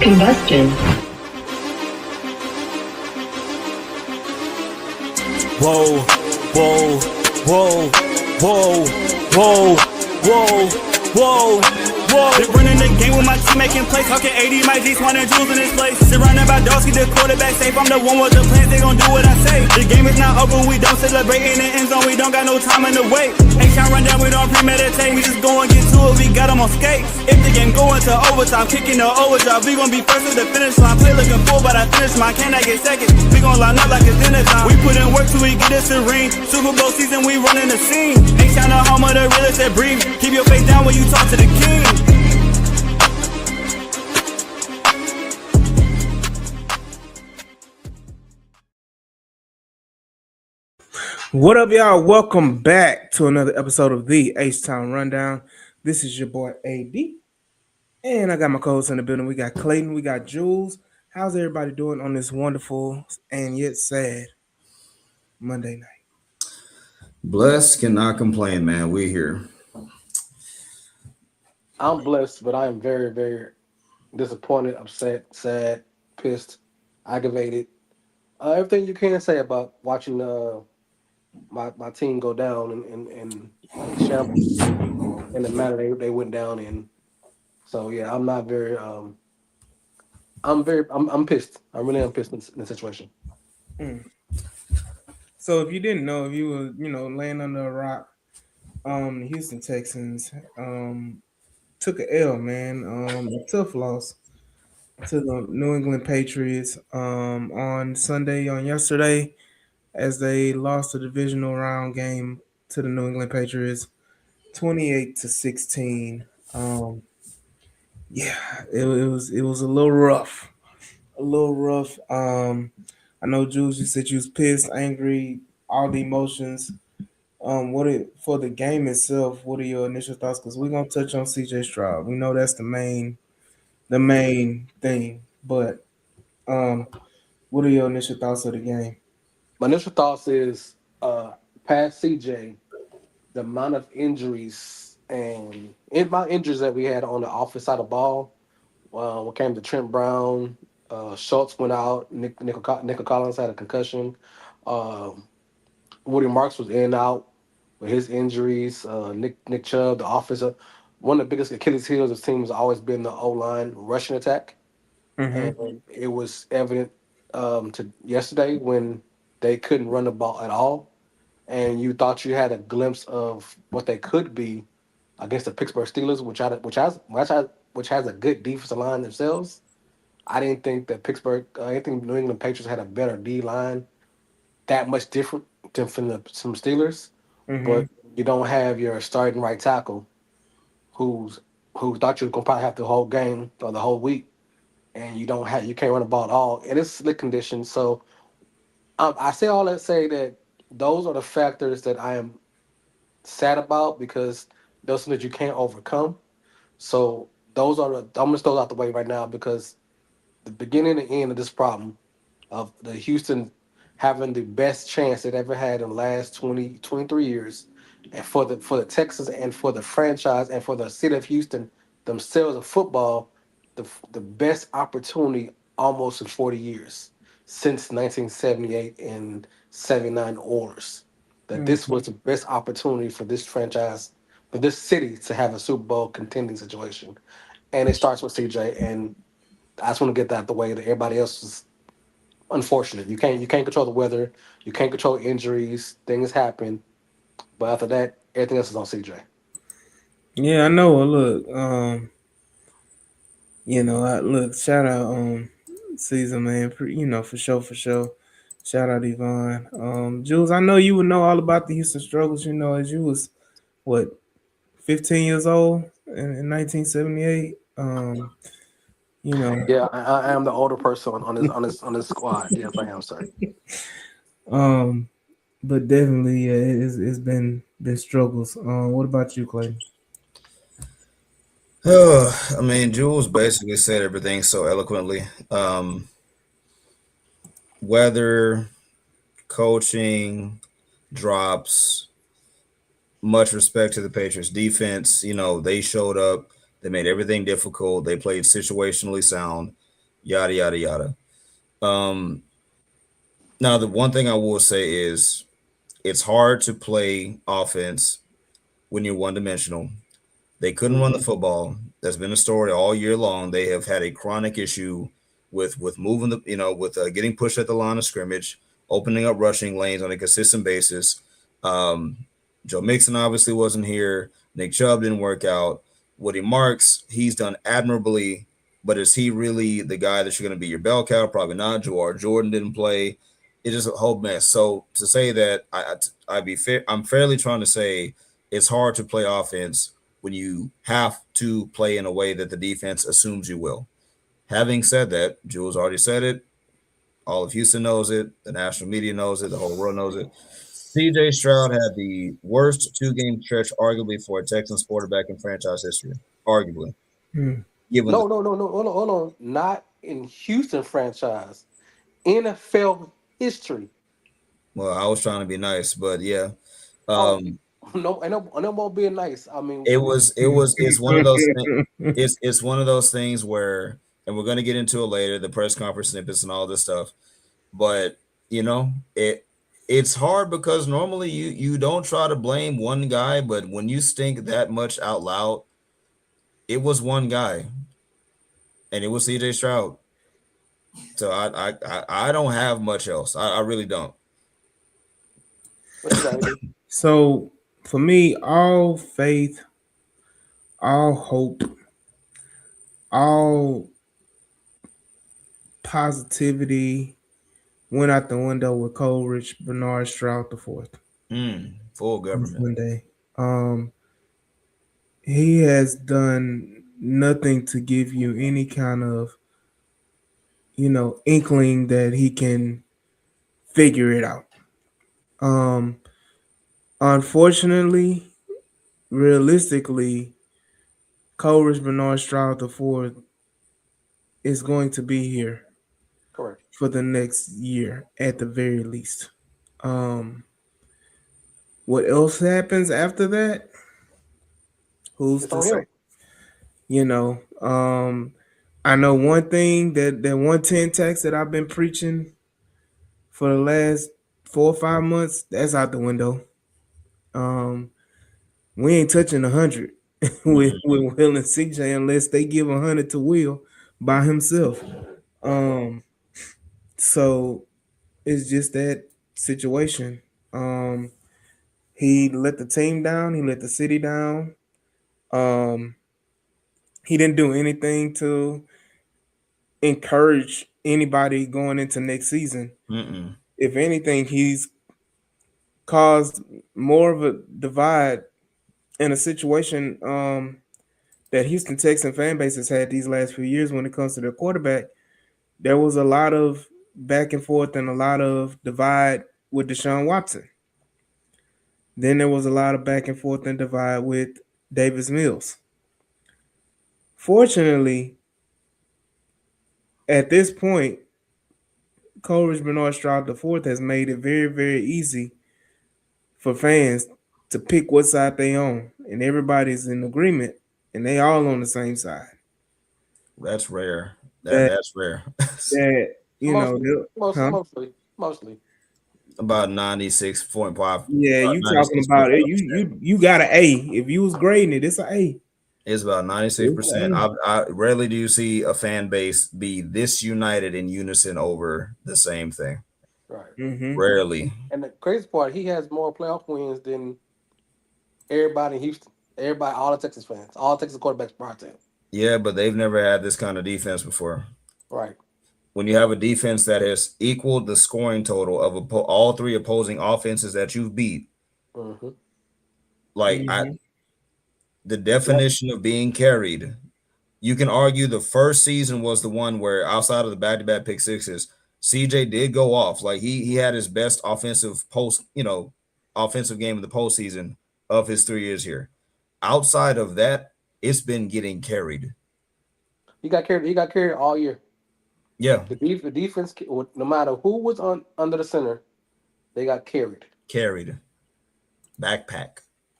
Combustion. Whoa, whoa, whoa, whoa, whoa, whoa, whoa, whoa. Been running the game with my team making plays. Talking 80, my G's, wanting jewels in this place. Surrounded by dogs, keep the quarterback safe. I'm the one with the plans, they gon' do what I say. The game is not over, we don't celebrate. In the end zone, we don't got no time in the wait. Ain't trying run down, we don't premeditate. We just go and get to it, we got them on skates. If the game go into overtime, kicking the overdrive, we gon' be first at the finish line. Play looking full, but I finish mine. Can I get second? We gon' line up like it's dinner time. We put in work till we get us a ring. Super Bowl season, we running the scene. Ain't trying to home of the realest that breathe. Keep your face down when you talk to the king. What up, y'all? Welcome back to another episode of the H-Town Rundown. This is your boy AB, and I got my co-hosts in the building. We got Clayton, we got Jules. How's everybody doing on this wonderful and yet sad Monday night? Blessed, cannot complain, man. We here. I'm blessed, but I am very, very disappointed, upset, sad, pissed, aggravated. Everything you can say about watching my team go down in shambles in the manner they went down in. So yeah, I'm not very I'm pissed. I really am pissed in the situation. So if you didn't know, if you were, laying under a rock, the Houston Texans took an L, man. A tough loss to the New England Patriots on yesterday, as they lost the divisional round game to the New England Patriots 28-16. It was a little rough. I know, Jules, you said you was pissed, angry, all the emotions. For the game itself, what are your initial thoughts? Because we're gonna touch on CJ Stroud. We know that's the main thing. But what are your initial thoughts of the game? My initial thoughts is past CJ, the amount of injuries and injuries that we had on the offensive side of the ball. When it came to Trent Brown, Schultz went out. Nico Collins had a concussion. Woody Marks was in and out with his injuries. Nick Chubb, the offensive, one of the biggest Achilles heels of the team has always been the O-line rushing attack. Mm-hmm. And it was evident to yesterday when they couldn't run the ball at all, and you thought you had a glimpse of what they could be against the Pittsburgh Steelers, which has a good defensive line themselves. I didn't think that I think New England Patriots had a better D line, that much different than from some Steelers. Mm-hmm. But you don't have your starting right tackle, who thought you were gonna probably have the whole game or the whole week, and you can't run the ball at all. It is slick conditions, so. I say all that say that those are the factors that I am sad about, because those things that you can't overcome. So I'm gonna throw out the way right now, because the beginning and end of this problem of the Houston having the best chance they've ever had in the last 23 years, and for the Texans and for the franchise and for the city of Houston themselves of football, the best opportunity almost in 40 years. Since 1978 and 79 Oilers, that this was the best opportunity for this franchise, for this city to have a Super Bowl contending situation. And it starts with CJ, and I just want to get that out the way that everybody else is unfortunate. You can't control the weather, you can't control injuries, things happen. But after that, everything else is on CJ. Yeah, I know. Look, shout out Caesar, man. For sure. Shout out Yvonne. Jules, I know you would know all about the Houston struggles, as you was 15 years old in 1978. Yeah, I am the older person on this squad. Yes, I am, sir. But definitely, yeah, it's been struggles. What about you, Clayton? I mean, Jules basically said everything so eloquently. Weather, coaching, drops, much respect to the Patriots defense. They showed up. They made everything difficult. They played situationally sound. yada yada yada. Um, Now the one thing I will say is it's hard to play offense when you're one dimensional. They couldn't run the football. That's been a story all year long. They have had a chronic issue with moving the with getting pushed at the line of scrimmage, opening up rushing lanes on a consistent basis. Um, Joe Mixon obviously wasn't here. Nick Chubb didn't work out. Woody Marks, he's done admirably, but is he really the guy that's going to be your bell cow? Probably not. Jawar Jordan didn't play. It's just a whole mess. So to say that I'd be fair, I'm fairly trying to say it's hard to play offense when you have to play in a way that the defense assumes you will. Having said that, Jules already said it. All of Houston knows it. The national media knows it. The whole world knows it. CJ Stroud had the worst 2 game stretch, arguably, for a Texans quarterback in franchise history. Arguably. Hmm. Given the, No. Hold on. Not in Houston franchise. NFL history. well, I was trying to be nice, but yeah. Oh Um, no, and no more being nice. I mean, it's one of those things. It's one of those things where, and we're gonna get into it later, the press conference snippets and all this stuff. But it's hard because normally you don't try to blame one guy, but when you stink that much out loud, it was one guy, and it was CJ Stroud. So I don't have much else. I really don't. what you got, AD? So for me, all faith, all hope, all positivity went out the window with Coleridge Bernard Stroud the fourth Full on government. Sunday. He has done nothing to give you any kind of inkling that he can figure it out. Um, Unfortunately, realistically, Coleridge Bernard Stroud the fourth is going to be here Correct. for the next year at the very least. Um, what else happens after that? Who's It's to on say? him. You know, I know one thing that 110 tax that I've been preaching for the last 4 or 5 months, that's out the window. Um, we ain't touching 100 with Will and CJ unless they give 100 to Will by himself. Right. Um, so it's just that situation. Um, he let the team down. He let the city down. Um, he didn't do anything to encourage anybody going into next season. Mm-mm. If anything, he's caused more of a divide in a situation that Houston Texan fan base has had these last few years when it comes to their quarterback. There was a lot of back and forth and a lot of divide with Deshaun Watson. Then there was a lot of back and forth and divide with Davis Mills. Fortunately, at this point, Coleridge Bernard Stroud IV has made it very, very easy for fans to pick what side they on, and everybody's in agreement, and they all on the same side. That's rare. That That that's rare. that Mostly, huh? mostly. About 96.5, Yeah, about you talking about it. 96.5%. You got an A. If you was grading it, it's an A. It's about It's 96%. an I rarely do you see a fan base be this united in unison over the same thing. Right. A. Mm-hmm. Rarely. And the crazy part, he has more playoff wins than everybody in Houston. Everybody, all the Texas fans, all Texas quarterbacks prior to him. Yeah, but they've never had this kind of defense before. Right. When you have a defense that has equaled the scoring total of all 3 opposing offenses that you've beat, Mm-hmm. like Mm-hmm. the Yep. definition of being carried, you can argue the first season was the one where outside of the back-to-back pick sixes, CJ did go off. Like he had his best offensive game of the postseason of his 3 years here. Outside of that, it's been getting carried. He got carried. He got carried all year. Yeah, The defense, no matter who was on under the center, they got carried. carried. Backpack,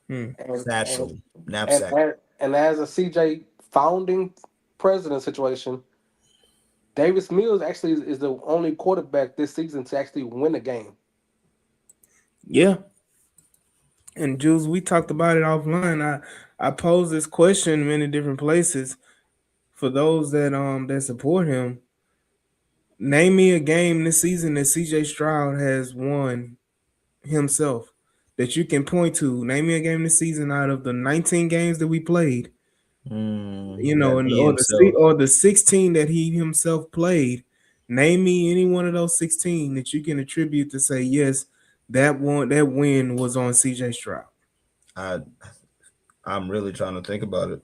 Hmm. And and satchel, and knapsack. and, and as a CJ founding president situation, Davis Mills actually is the only quarterback this season to actually win a game. Yeah. And Jules, we talked about it offline. I posed this question in many different places for those that support him. Name me a game this season that CJ Stroud has won himself that you can point to. Name me a game this season out of the 19 games that we played, That and he himself. or the 16 that he himself played. Name me any one of those 16 that you can attribute to say yes, that win was on CJ Stroud. I I'm really trying to think about it.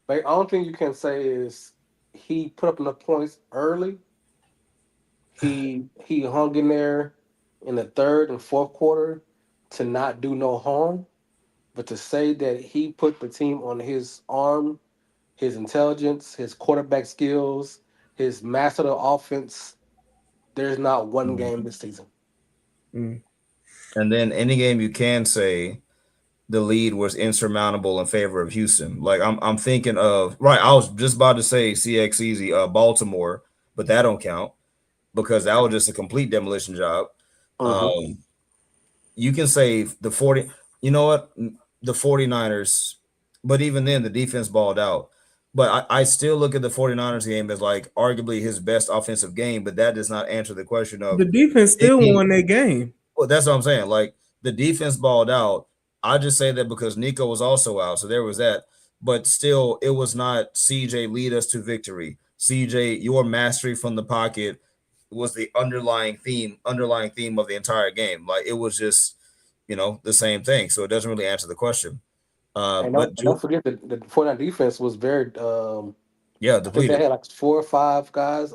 But the only thing you can say is he put up enough points early. He hung in there in the third and fourth quarter to not do no harm. But to say that he put the team on his arm, his intelligence, his quarterback skills, his master of the offense, there's not one Mm. game this season. Mm. And then any game you can say the lead was insurmountable in favor of Houston. Like I'm thinking of right. I was just about to say CX easy, Baltimore, but that don't count because that was just a complete demolition job. Mm-hmm. Um, you can say the 40, you know what, the 49ers, but even then the defense balled out. But I still look at the 49ers game as like arguably his best offensive game, but that does not answer the question of The defense still any. won that game. Well, that's what I'm saying. Like the defense balled out. I just say that because Nico was also out, so there was that. But still, it was not CJ lead us to victory. CJ, your mastery from the pocket was the underlying theme of the entire game. Like it was just, the same thing. So it doesn't really answer the question. But And don't forget that the 49 defense was very yeah, I think they depleted. had like 4 or 5 guys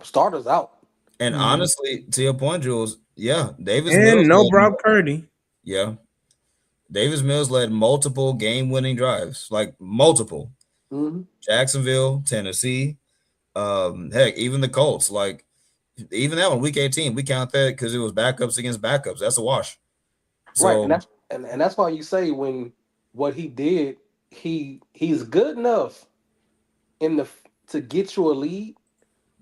starters out. And Mhm. honestly, to your point, Jules, yeah, Davis And Mills no led. Brock Purdy. Yeah, Davis Mills led multiple game-winning drives, like multiple. Mm-hmm. Jacksonville, Tennessee, heck, even the Colts. Like even that one, Week 18, we count that because it was backups against backups. That's a wash. Right, and So that's why you say when what he did, he's good enough in the to get you a lead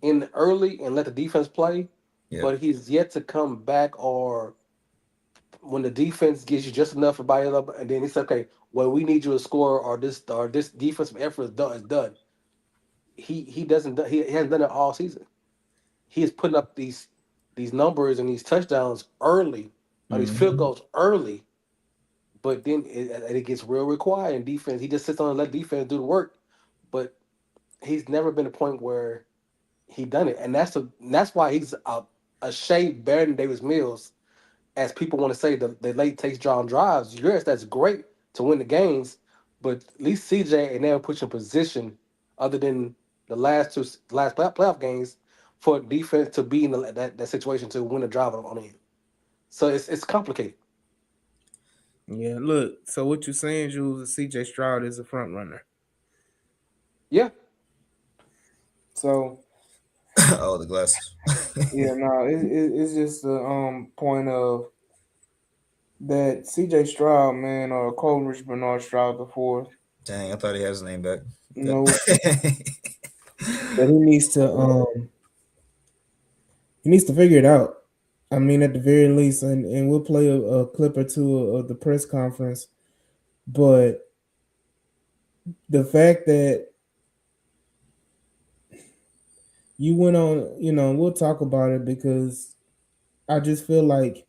in the early and let the defense play, yeah, but he's yet to come back or when the defense gives you just enough by it up, and then he said, okay, well we need you to score or this defensive effort is done. He doesn't he hasn't done it all season. He is putting up these numbers and these touchdowns early or these field mhm. goals early. But then it gets real required in defense. He just sits on and let defense do the work. But he's never been a point where he done it, and that's why he's a shade better than Davis Mills. As people want to say, the late takes drawn drives. Yes, that's great to win the games, but at least CJ ain't never put you in position, other than the last playoff games, for defense to be in that situation to win a drive on him. So it's complicated. Yeah, look. So what you're saying, Jules, is CJ Stroud is a front runner. Yeah, So Oh, the glasses. yeah, no, it's just the point of that CJ Stroud, man, or Coleridge Bernard Stroud the fourth. Dang, I thought he had his name back. No, that he needs to figure it out. I mean, at the very least, and we'll play a clip or two of the press conference. But the fact that you went on, we'll talk about it because I just feel like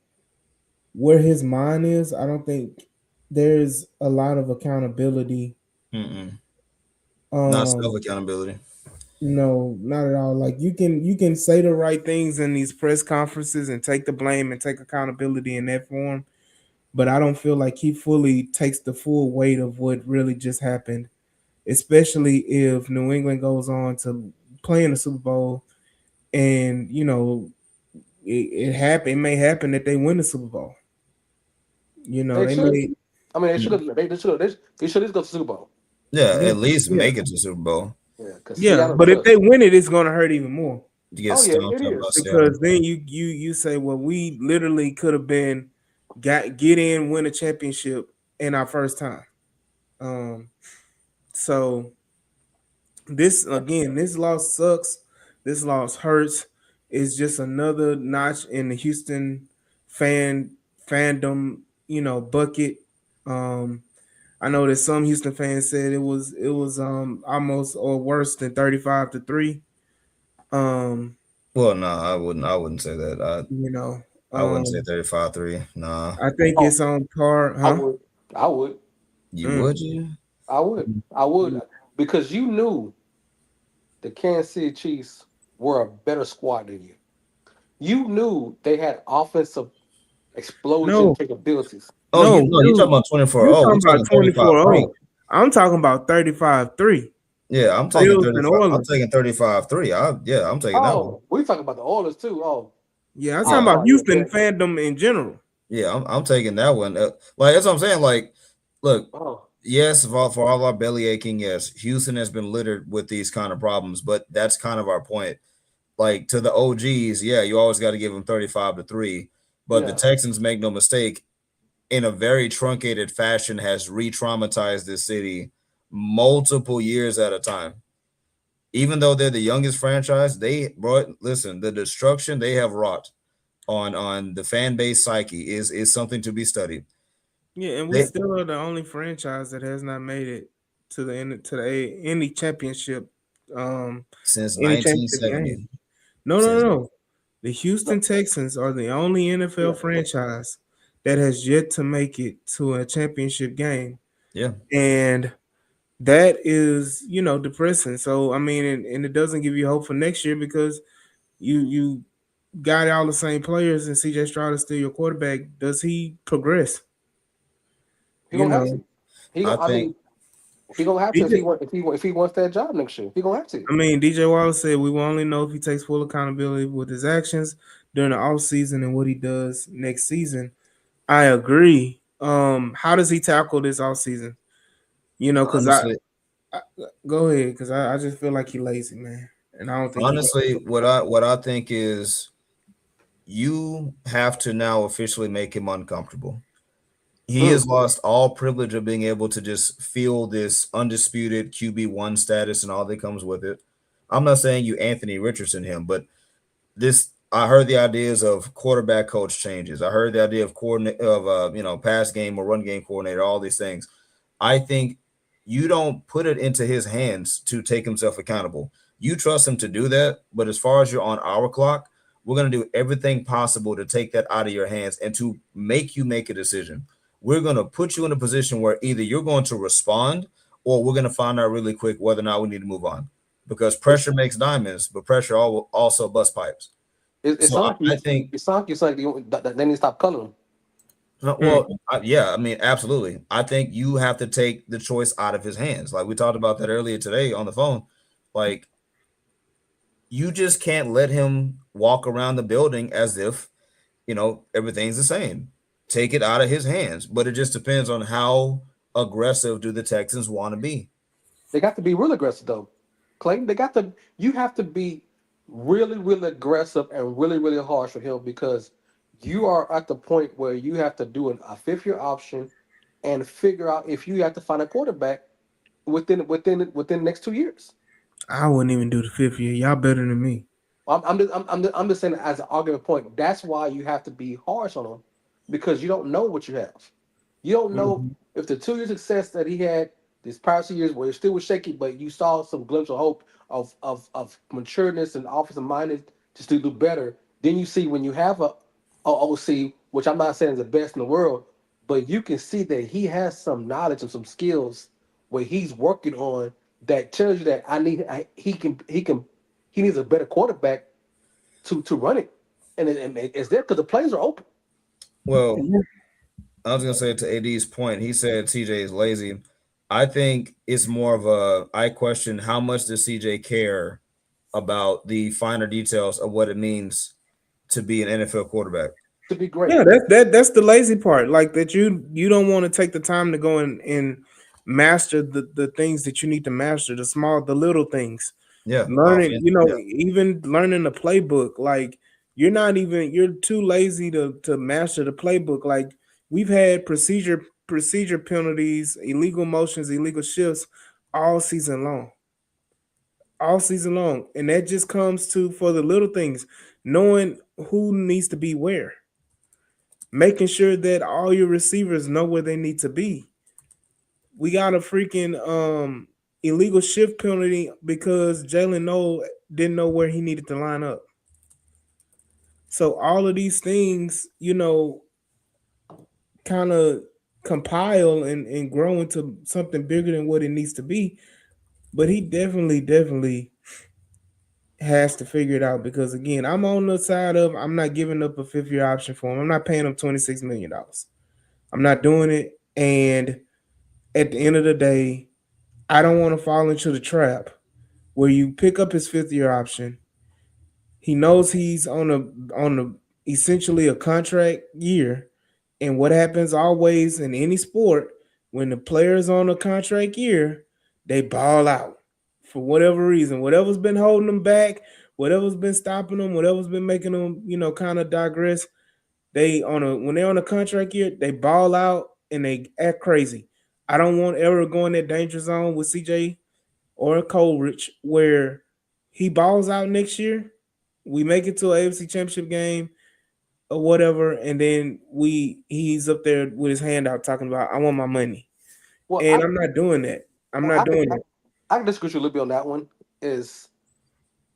where his mind is, I don't think there's a lot of accountability. Mm-mm. Not self Um, accountability. no, not at all. Like you can say the right things in these press conferences and take the blame and take accountability in that form, but I don't feel like he fully takes the full weight of what really just happened, especially if New England goes on to play in the Super Bowl and it happen. It may happen that they win the Super Bowl. they They should. may. I mean, they should Mm. have. They should have go to Super Bowl. Yeah, Yeah, at least yeah, make it to Super Bowl. Yeah, because yeah. Seattle But if should. they win it, it's gonna hurt even more To get Oh yeah, stomped it up by is. Seattle. because then you say, well, we literally could have been get in, win a championship in our first time. So this again, this loss sucks This loss hurts. It's just another notch in the Houston fandom, bucket. Um, I know that some Houston fans said it was almost or worse than 35-3. Um, Well, no, I wouldn't say that. you know, I wouldn't say um, 35-3. Nah. I think Oh, it's on par, I huh? would. I would. You Mm. would you? I would. I would. Because you knew the Kansas City Chiefs were a better squad than you. You knew they had offensive explosion No, capabilities. Oh, you no, no, you talking dude. about 24. You Oh, we talking about talking 24-0. 35-3. I'm talking about 35-3. Yeah, I'm taking Bills and 35. I'm Oilers. taking 35-3. I'm taking that one. Oh, we talking about the Oilers too. Oh, Yeah, I'm talking I'm Yeah. about sorry. Yeah, Houston fandom in general. Yeah, I'm taking that one. Like that's what I'm saying. Like, look, oh, yes, for all our belly aching, yes, Houston has been littered with these kind of problems, but that's kind of our point. Like to the OGs, yeah, you always got to give them 35-3. But the yeah. Texans, make no mistake, in a very truncated fashion, has re-traumatized this city multiple years at a time. Even though they're the youngest franchise, they brought listen, the destruction they have wrought on the fan base psyche is something to be studied. Yeah, and we They still are the only franchise that has not made it to the end to any championship, um, since any championship game. 1970. No, no, Since no. The No, Houston Texans are the only yeah. NFL franchise that has yet to make it to a championship game, yeah. and that is depressing. So I mean, and it doesn't give you hope for next year because you got all the same players, and CJ Stroud is still your quarterback. Does he progress? He You gonna have know, to. He. I I think mean, he gonna have to if DJ, he wants that job next year. He gonna have to. I mean, DJ Wallace said we will only know if he takes full accountability with his actions during the offseason and what he does next season. I agree. How does he tackle this offseason? Because honestly, I go ahead because I just feel like he lazy, man, and I don't think he gonna honestly, put what I think is you have to now officially make him uncomfortable. He Mm. has lost all privilege of being able to just feel this undisputed QB1 status and all that comes with it. I'm not saying you Anthony Richardson him, but this I heard the ideas of quarterback coach changes. I heard the idea of coordinate of pass game or run game coordinator, all these things. I think you don't put it into his hands to take himself accountable. You trust him to do that, but as far as you're on our clock, we're going to do everything possible to take that out of your hands and to make you make a decision. We're going to put you in a position where either you're going to respond or we're going to find out really quick whether or not we need to move on because It's pressure makes diamonds, but pressure also busts pipes. it's So not like I think it's not like it's like they need to stop calling him. mm, yeah, I mean, absolutely. I think you have to take the choice out of his hands. Like we talked about that earlier today on the phone. Like you just can't let him walk around the building as if, everything's the same. Take it out of his hands. But it just depends on how aggressive do the Texans want to be. They got to be real aggressive though, Clayton. They got to. You have to be really, really aggressive and really, really harsh with him because you are at the point where you have to do a fifth year option and figure out if you have to find a quarterback within the next 2 years. I wouldn't even do the fifth year. Y'all better than me. I'm just saying as an argument point. That's why you have to be harsh on him because you don't know what you have. You don't know Mhm. if the 2 year success that he had these past 2 years where it still was shaky, but you saw some glimpse of hope of matureness and offensive minded just to do better. Then you see when you have a OC, which I'm not saying is the best in the world, but you can see that he has some knowledge and some skills where he's working on that tells you that he needs a better quarterback to run it, and it's there because the plays are open. Well, I was gonna say to AD's point, he said CJ is lazy. I think it's more of I question how much does CJ care about the finer details of what it means to be an NFL quarterback. To be great. Yeah, that's the lazy part. Like that you don't want to take the time to go and master the things that you need to master, the little things. Yeah, Learning, offense. Yeah. even learning the playbook. Like you're too lazy to master the playbook. Like we've had procedure penalties, illegal motions, illegal shifts all season long. all season long. And that just comes to for the little things, knowing who needs to be where, making sure that all your receivers know where they need to be. We got a freaking illegal shift penalty because Jalen Noel didn't know where he needed to line up. So all of these things, kind of compile and grow into something bigger than what it needs to be. But he definitely has to figure it out because again, I'm on the side of I'm not giving up a 5th-year option for him. I'm not paying him $26 million. I'm not doing it. And at the end of the day, I don't want to fall into the trap where you pick up his 5th-year option. He knows he's on a essentially a contract year. And what happens always in any sport when the player's on a contract year, they ball out for whatever reason, whatever's been holding them back, whatever's been stopping them, whatever's been making them, kind of digress. When they're on a contract year, they ball out and they act crazy. I don't want ever go in that danger zone with CJ or Coleridge where he balls out next year. We make it to an AFC Championship game or whatever, and then he's up there with his hand out talking about I want my money, Well, and I'm not doing that. I'm I not can doing it. I can disagree with you a little bit on that one. Is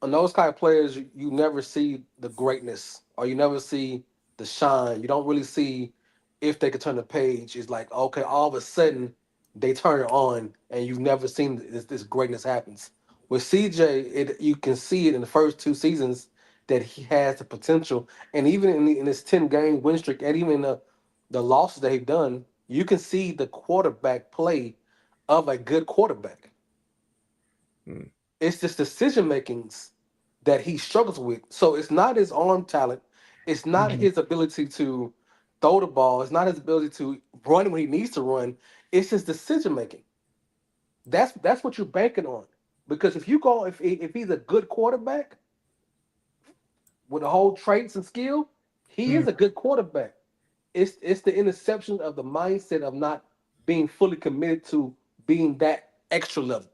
on those kind of players, you never see the greatness or you never see the shine. You don't really see if they could turn the page. It's like, okay, all of a sudden they turn it on and you've never seen this greatness happens. With CJ, you can see it in the first 2 seasons that he has the potential. And even in this 10-game win streak and even the losses that he's done, you can see the quarterback play of a good quarterback. Mm. It's just decision makings that he struggles with. So it's not his arm talent. It's not Mhm. his ability to throw the ball. It's not his ability to run when he needs to run. It's his decision making. That's what you're banking on. Because if he's a good quarterback with the whole traits and skill, he Mm. is a good quarterback. It's the interception of the mindset of not being fully committed to being that extra level.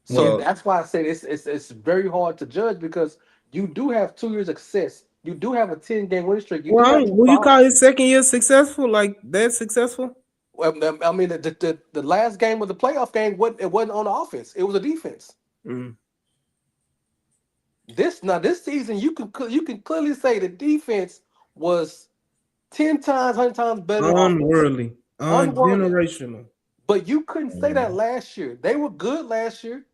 So Yeah. Well, that's why I said it's very hard to judge because you do have 2 years of success. You do have a 10-game winning streak. You do Well, have these will you balls. call his second year successful? Like that successful? I mean, the last game was the playoff game. It wasn't on the offense. It was a defense. Mm. This season you can clearly say the defense was 10 times, 100 times better than offense. Unworldly, Unworldly. ungenerational. But you couldn't say that mm, last year. They were good last year.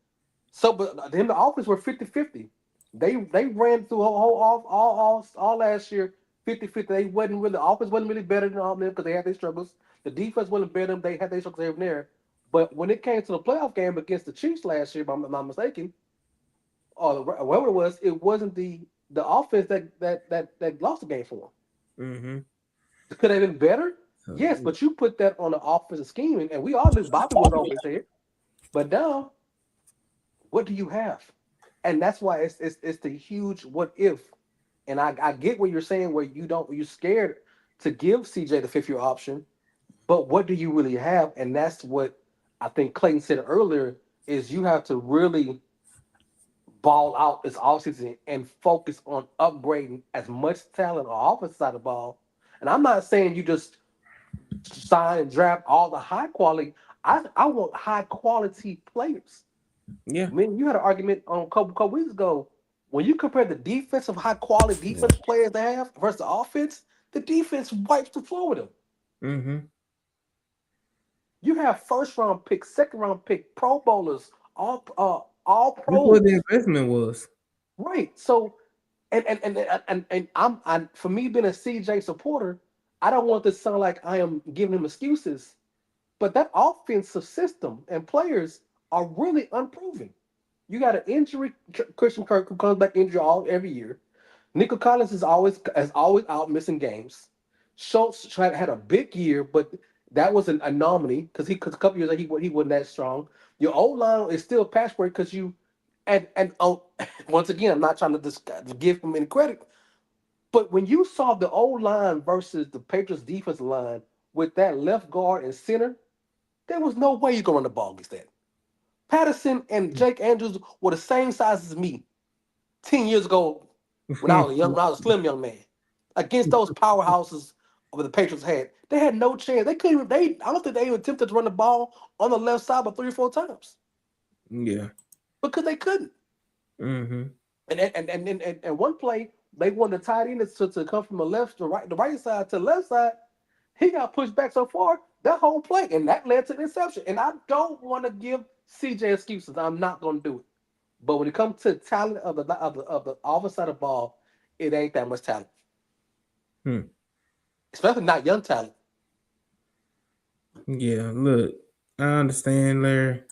So, but then the offense were 50-50. They ran through all last year 50-50. They wasn't really the offense wasn't really better than all them because they had their struggles. The defense wasn't better than they had their struggles here and there. But when it came to the playoff game against the Chiefs last year, if I'm not mistaken, or whoever it wasn't the offense that lost the game for Mm-hmm. them. Could they have been better? Yes, but you put that on the offensive scheme, and we all knew Bobby was over his head. But now, what do you have? And that's why it's the huge what if. And I get what you're saying where you're scared to give CJ the 5th-year option, but what do you really have? And that's what I think Clayton said earlier is you have to really ball out this offseason and focus on upgrading as much talent on the offensive side of the ball. And I'm not saying you just sign and draft all the high quality. I want high quality players. Yeah. I mean, you had an argument on a couple weeks ago when you compare the defensive high quality yeah. defense players they have versus the offense. The defense wipes the floor with them. Mm-hmm. You have first round pick, second round pick, Pro Bowlers, all That's what the pros, investment was. right? So, and I'm for me being a CJ supporter, I don't want this to sound like I am giving him excuses, but that offensive system and players are really unproven. You got an injury. Christian Kirk who comes back injured every year. Nico Collins is always out missing games. Schultz had a big year, but that was an anomaly because a couple years ago he wasn't that strong. Your O line is still patchwork because you and oh, once again I'm not trying to give him any credit, but when you saw the O line versus the Patriots defensive line with that left guard and center, there was no way you could run the ball against that. Patterson and Jake Andrews were the same size as me 10 years ago when I was a slim young man. Against those powerhouses of the Patriots they had no chance. They couldn't even I don't think they even attempted to run the ball on the left side but 3 or 4 times. Yeah. Because they couldn't. Mm-hmm. And one play, they wanted the tight end to come from the right side to the left side. He got pushed back so far that whole play, and that led to an interception. And I don't want to give CJ excuses. I'm not going to do it. But when it comes to talent of the offensive side of the ball, it ain't that much talent, especially not young talent. Yeah, look, I understand, Larry,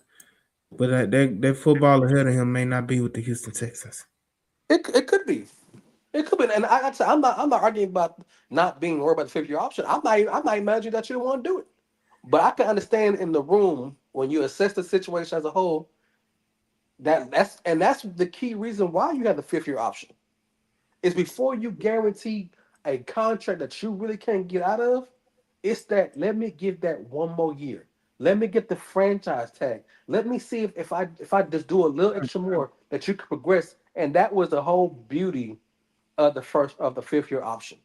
but that football ahead of him may not be with the Houston Texans. It could be. It could be, and I'm not arguing about not being worried about the 5th year option. I'm not imagining that you don't want to do it. But I can understand in the room when you assess the situation as a whole that's the key reason why you have the 5th year option is before you guarantee a contract that you really can't get out of. It's that let me give that one more year. Let me get the franchise tag. Let me see if I just do a little extra more that you could progress. And that was the whole beauty of the 5th year option.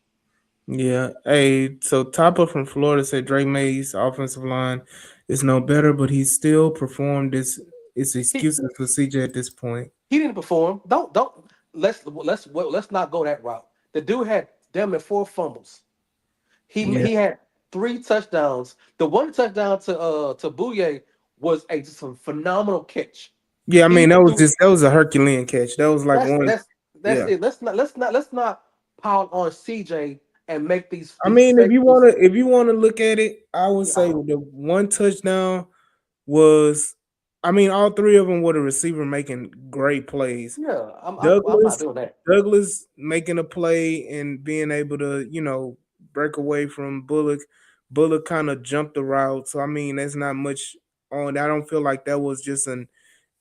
Yeah. Hey, so Topper from Florida said Drake May's offensive line is no better, but he still performed this. It's He excuses for CJ at this point. he didn't perform. Don't let's not go that route. The dude had damn it 4 fumbles. Yeah. He had 3 touchdowns. The one touchdown to Bouye was a just a phenomenal catch. Yeah, I mean He threw that was a Herculean catch. That was like one. that's Yeah. it. Let's not pile on CJ and make I these mean, fake these. if you wanna look at it, I would say Yeah, the one touchdown was. I mean, all three of them were the receiver making great plays. yeah. I'm not Douglas doing that. Douglas making a play and being able to, break away from Bullock. Bullock kind of jumped the route. So I mean, that's not much on. I don't feel like that was just an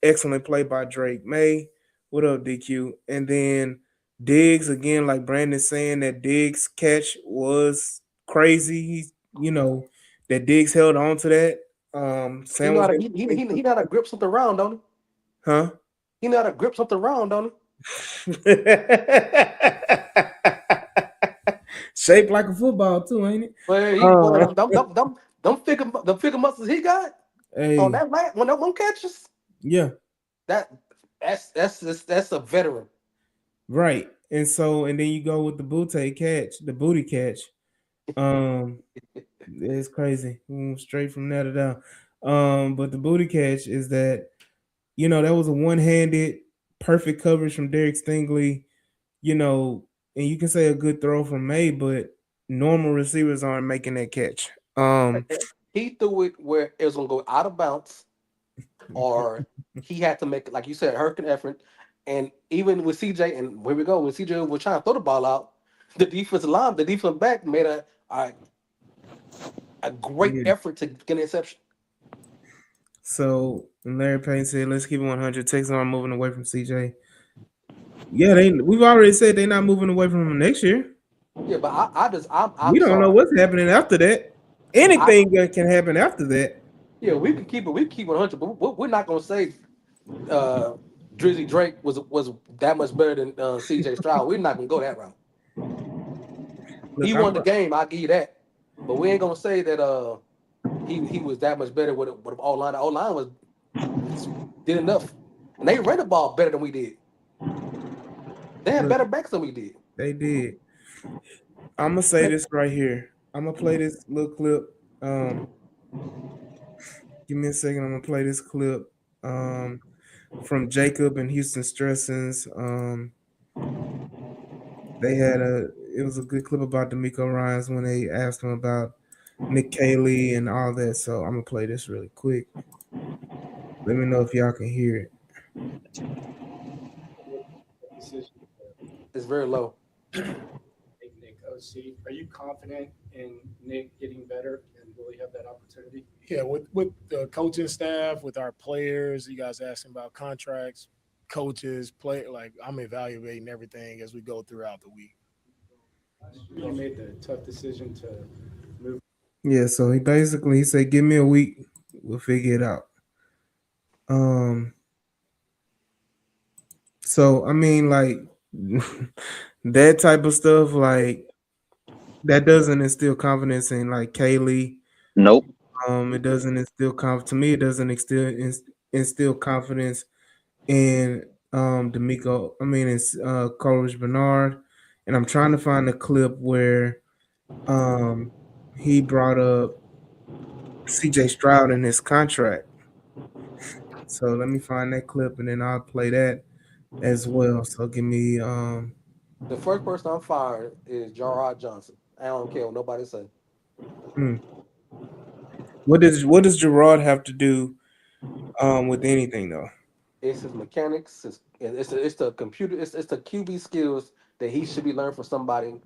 excellent play by Drake May. What up, DQ? And then Diggs again, like Brandon saying that Diggs catch was crazy. That Diggs held on to that. He Sam know was how to able to take he know how to grip something around, don't he? huh? He know how to grip something around, don't he? Shaped like a football too, ain't it? Well, he boy, Uh, them figure muscles he got on hey, that last when them catches. yeah, That that's a veteran. right. And then you go with the the booty catch. Um, it's crazy. Straight from there to down. But the booty catch is that that was a one-handed perfect coverage from Derek Stingley. And you can say a good throw from May, but normal receivers aren't making that catch. He threw it where it was gonna go out of bounds, or he had to make, like you said, a hurricane effort. And even with CJ, and where we go, when CJ was trying to throw the ball out, the defense back made a great Yeah. effort to get an interception. So Larry Payne said, "Let's keep it 100. Texans aren't moving away from CJ." Yeah, we've already said they're not moving away from him next year. Yeah, but We I'm don't know sorry. what's happening after that. I Anything that can happen after that. Yeah, we can keep 100, but we're not gonna say uh, Drizzy Drake was that much better than C.J. Stroud. We're not gonna go that route. He Look, won the game. I'll give you that. But we ain't gonna say that he was that much better with O line. The O line did enough, and they ran the ball better than we did. They had look, better backs than we did. they did. I'm gonna say this right here. I'm gonna play this little clip. Give me a second. I'm gonna play this clip. From Jacob and Houston Stressings. They had it was a good clip about D'Amico Ryans when they asked him about Nick Caley and all that. So I'm gonna play this really quick. Let me know if y'all can hear it. It's very low. Hey, Nick, OC, are you confident in Nick getting better and will he have that opportunity? Yeah, with the coaching staff, with our players, you guys asking about contracts, coaches, play. Like I'm evaluating everything as we go throughout the week. You made the tough decision to move. Yeah, so he said, "Give me a week, we'll figure it out." Um, so I mean, like that type of stuff, like that doesn't instill confidence in like Kaylee. Nope. It doesn't instill to me. It doesn't instill confidence in D'Amico. I mean, it's Coach Bernard, and I'm trying to find a clip where um he brought up C.J. Stroud in his contract. So let me find that clip, and then I'll play that as well. So give me The first person I'm firing is Jarrod Johnson. I don't care what nobody say. hmm. What does Gerard have to do with anything though? It's his mechanics. It's the computer. It's the QB skills that he should be learning from somebody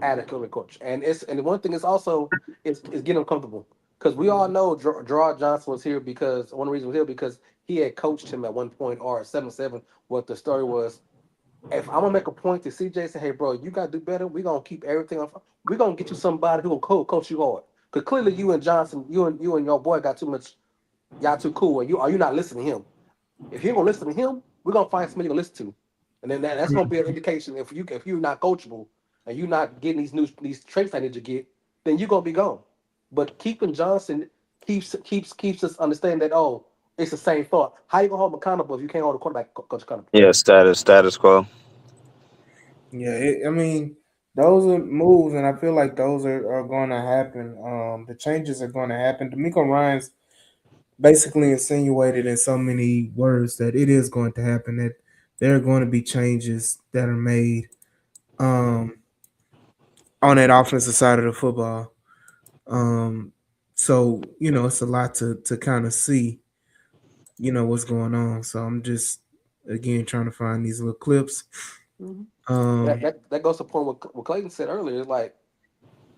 at a quarterback coach. And the one thing is also is getting him comfortable because we all know Gerard Johnson was here because one reason he was here because he had coached him at one point or at 7-7. What the story was. If I'm gonna make a point to CJ, say, hey, bro, you gotta do better. We're gonna keep everything on. We're gonna get you somebody who will coach you hard. Because clearly, you and Johnson, you and your boy got too much. Y'all too cool, and you not listening to him. If you're gonna listen to him, we're gonna find somebody to listen to, and then that's gonna be an indication. If you're not coachable and you're not getting these traits I need to get, then you're gonna be gone. But keeping Johnson keeps us understanding that it's the same thought. How you gonna hold him accountable if you can't hold a quarterback coach accountable? Yeah, status quo. Yeah, I mean, those are moves, and I feel like those are going to happen. The changes are going to happen. D'Amico Ryan's basically insinuated in so many words that it is going to happen. That there are going to be changes that are made um, on that offensive side of the football. Um, so it's a lot to kind of see. What's going on. So I'm just again trying to find these little clips. Mhm. That, Um, that goes to the point what Clayton said earlier. It's like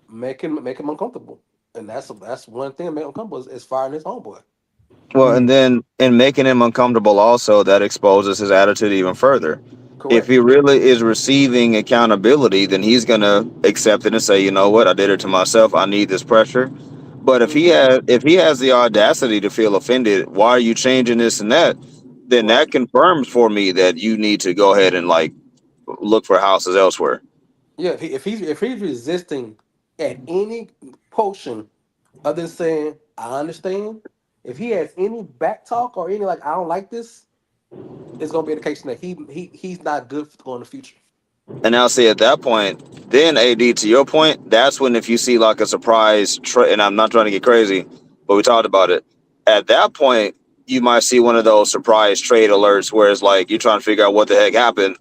make him uncomfortable, and that's one thing that make him uncomfortable is firing his homeboy. Well, mm, and then in making him uncomfortable, also that exposes his attitude even further. If Correct. he really is receiving accountability, then he's gonna accept it and say, you know what, I did it to myself. I need this pressure. But Hmm. if he has the audacity to feel offended, why are you changing this and that? Then Right. that confirms for me that you need to go ahead and like look for houses elsewhere. Yeah. If he's resisting at any portion other than saying I understand, if he has any back talk or any like I don't like this, it's gonna be an indication that he's not good for going in the future. And now, see, at that point, then AD, to your point, that's when if you see like a surprise, and I'm not trying to get crazy, but we talked about it. At that point, you might see one of those surprise trade alerts where it's like you're trying to figure out what the heck happened,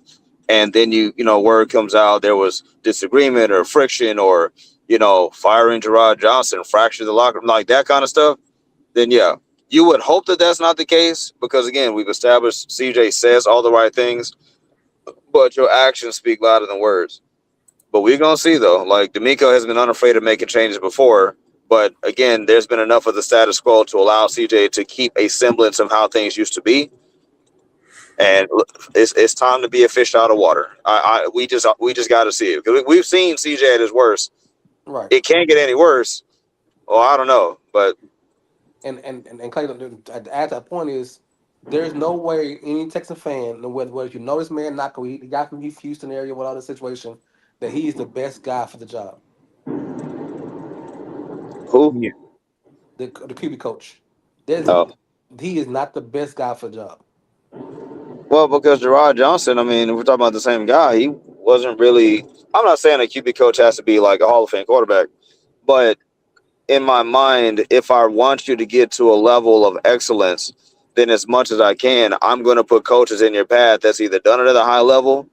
and then word comes out there was disagreement or friction or firing Gerard Johnson, fracture the locker room, like that kind of stuff. Then yeah, you would hope that that's not the case because again, we've established CJ says all the right things, but your actions speak louder than words. But we're gonna see though. Like D'Amico has been unafraid of making changes before, but again, there's been enough of the status quo to allow CJ to keep a semblance of how things used to be. And it's time to be a fish out of water. We just got to see it because we've seen CJ at his worst. Right. It can't get any worse. Well, I don't know, but And Clayton, to add to that point is there's no way any Texan fan, no whether you know this man, not he got from Houston area with all the situation, that he's the best guy for the job. who? yeah. The QB coach. There's Oh, he is not the best guy for the job. well, because Gerard Johnson. I mean, if we're talking about the same guy, he wasn't really. I'm not saying a QB coach has to be like a Hall of Fame quarterback, but in my mind, if I want you to get to a level of excellence, then as much as I can, I'm going to put coaches in your path that's either done it at a high level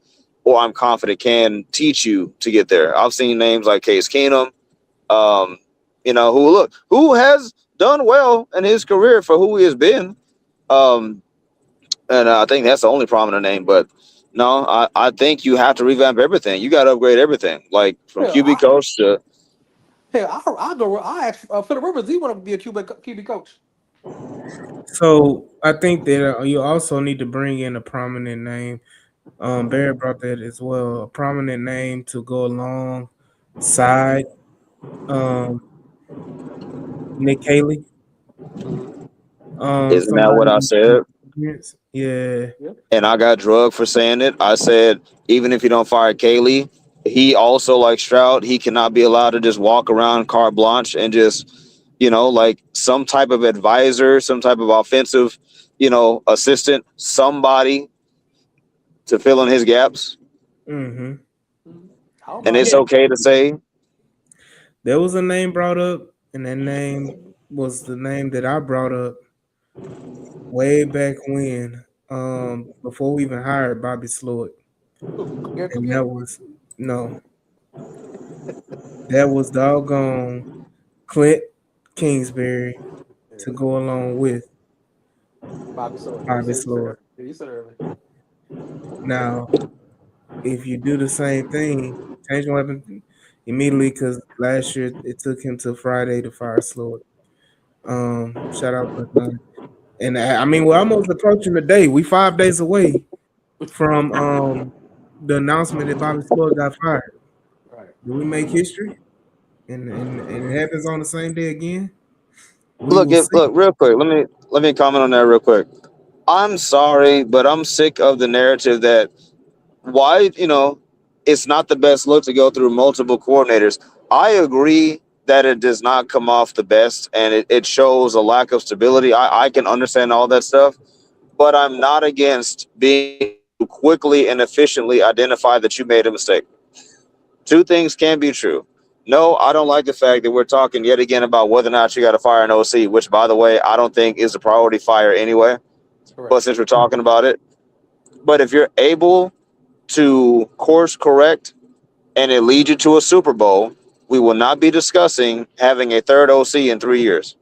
or I'm confident can teach you to get there. I've seen names like Case Keenum, who has done well in his career for who he has been. Um, and I think that's the only prominent name, but no, I think you have to revamp everything. You got to upgrade everything, like from Hell, QB coach to I go. I ask Philip Rivers. He want to be a QB coach. So I think that you also need to bring in a prominent name. Barry brought that as well. A prominent name to go alongside um, Nick Haley. Hmm. isn't that what I Somebody said? experience. Yeah. and I got drugged for saying it. I said, even if you don't fire Kaylee, he also, like Stroud, he cannot be allowed to just walk around carte blanche and just, like some type of advisor, some type of offensive, assistant, somebody to fill in his gaps. Mm-hmm. I don't And mind it's that. okay to say, There was a name brought up, and that name was the name that I brought up way back when, before we even hired Bobby Sloyd. Gary And that Kubiak? was no, that was doggone Clint Kingsbury to Yeah, go along with Bobby Sawyer. Yeah, Bobby Sloyd. You said it earlier. Now, if you do the same thing, change what happened immediately because last year it took him till Friday to fire Sloyd. Shout out to Atlanta. And I mean, we're almost approaching the day. We 5 days away from the announcement that Bobby Sloyd got fired. Right. Do we make history? And it happens on the same day again? We look, will see. look, real quick. Let me comment on that real quick. I'm sorry, but I'm sick of the narrative that why it's not the best look to go through multiple coordinators. I agree that it does not come off the best, and it shows a lack of stability. I can understand all that stuff, but I'm not against being quickly and efficiently identify that you made a mistake. Two things can be true. No, I don't like the fact that we're talking yet again about whether or not you got to fire an OC, which, by the way, I don't think is a priority fire anyway. But Correct. since we're talking about it, but if you're able to course correct and it leads you to a Super Bowl, we will not be discussing having a third OC in 3 years.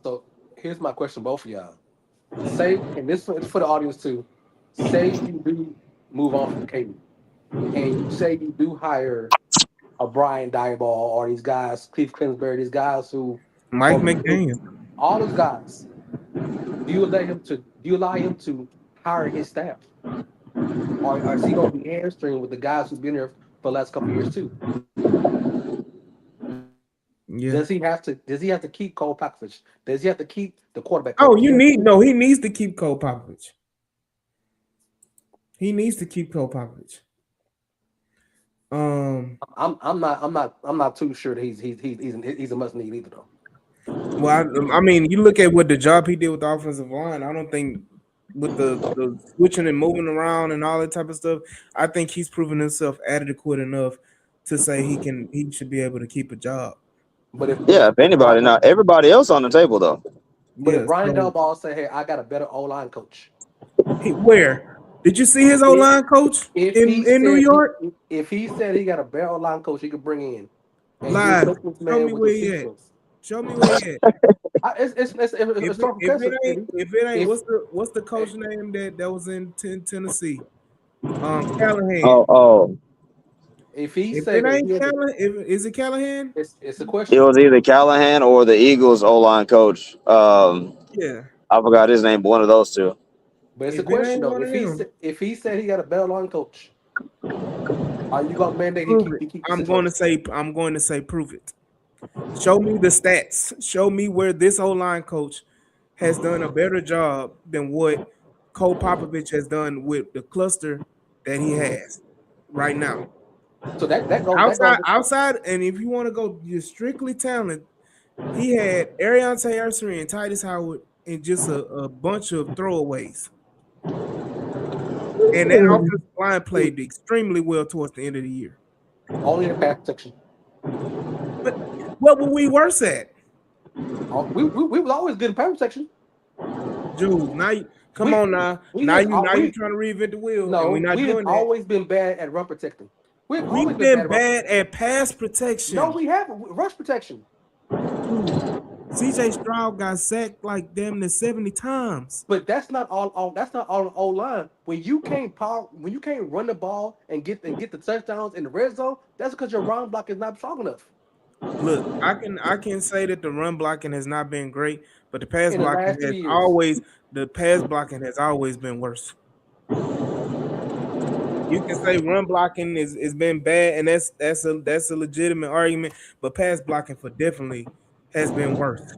So here's my question, both of y'all. Say, and this is for the audience too. Say you do move on from Katie, and you say you do hire a Brian Dyball or these guys, Keith Kingsbury, these guys who, Mike or McDaniel. all those guys. Do you allow him to hire his staff, or is he going to be hamstring with the guys who've been there for the last couple of years too? Yeah. Does he have to keep Cole Pakovich? Does he have to keep the quarterback Oh, coach? he needs to keep Cole Popovich. He needs to keep Cole Popovich. I'm not too sure that he's a must need either though. Well, I mean, you look at what the job he did with the offensive line. I don't think with the switching and moving around and all that type of stuff. I think he's proven himself adequate enough to say he should be able to keep a job. But if Yeah, if if if anybody, Brian, not everybody else on the table though. but if Yeah. Brian So Daboll say, "Hey, I got a better O line coach," where did you see his O if line coach if he in New said York? he got a better O line coach he could bring in, and you Live. coach this Show man me with the where he at. sequence, Show me where he at. it's strong impressive. If it ain't, If what's the coach name that was in Tennessee? Callahan. Oh, if he If say it that ain't he has Callahan, is it Callahan? it's a it question. was either Callahan or the Eagles O line coach. Yeah. I forgot his name, but one of those two. But it's a If it question ain't though. one of them, If he said he got a better line coach, are you gonna mandate prove it. he keep the I'm going to situation? say prove it. Show me the stats. Show me where this O line coach has done a better job than what Cole Popovich has done with the cluster that he has right now. So that goes. Outside, and if you want to go just strictly talent, he had Ariane Arcery and Titus Howard and just a bunch of throwaways. And that offensive line played extremely well towards the end of the year. Only in pass protection. But what were we worse at? We was always good in pass protection. Jules, now you come We on now. we Now have you we trying to reinvent the wheel, and no we're not we have doing that. always been bad at run protecting. We've always We've been bad been at run. bad at pass No, protection. we haven't. Rush protection. Dude, CJ Stroud got sacked like damn near 70 times. But that's not all. That's not all O line. When you can't run the ball and get the touchdowns in the red zone, that's because your run block is not strong enough Look, I can say that the run blocking has not been great, but in the last 3 years. the pass blocking has always been worse. You can say run blocking is been bad, and that's a legitimate argument, but pass blocking for definitely has been worse.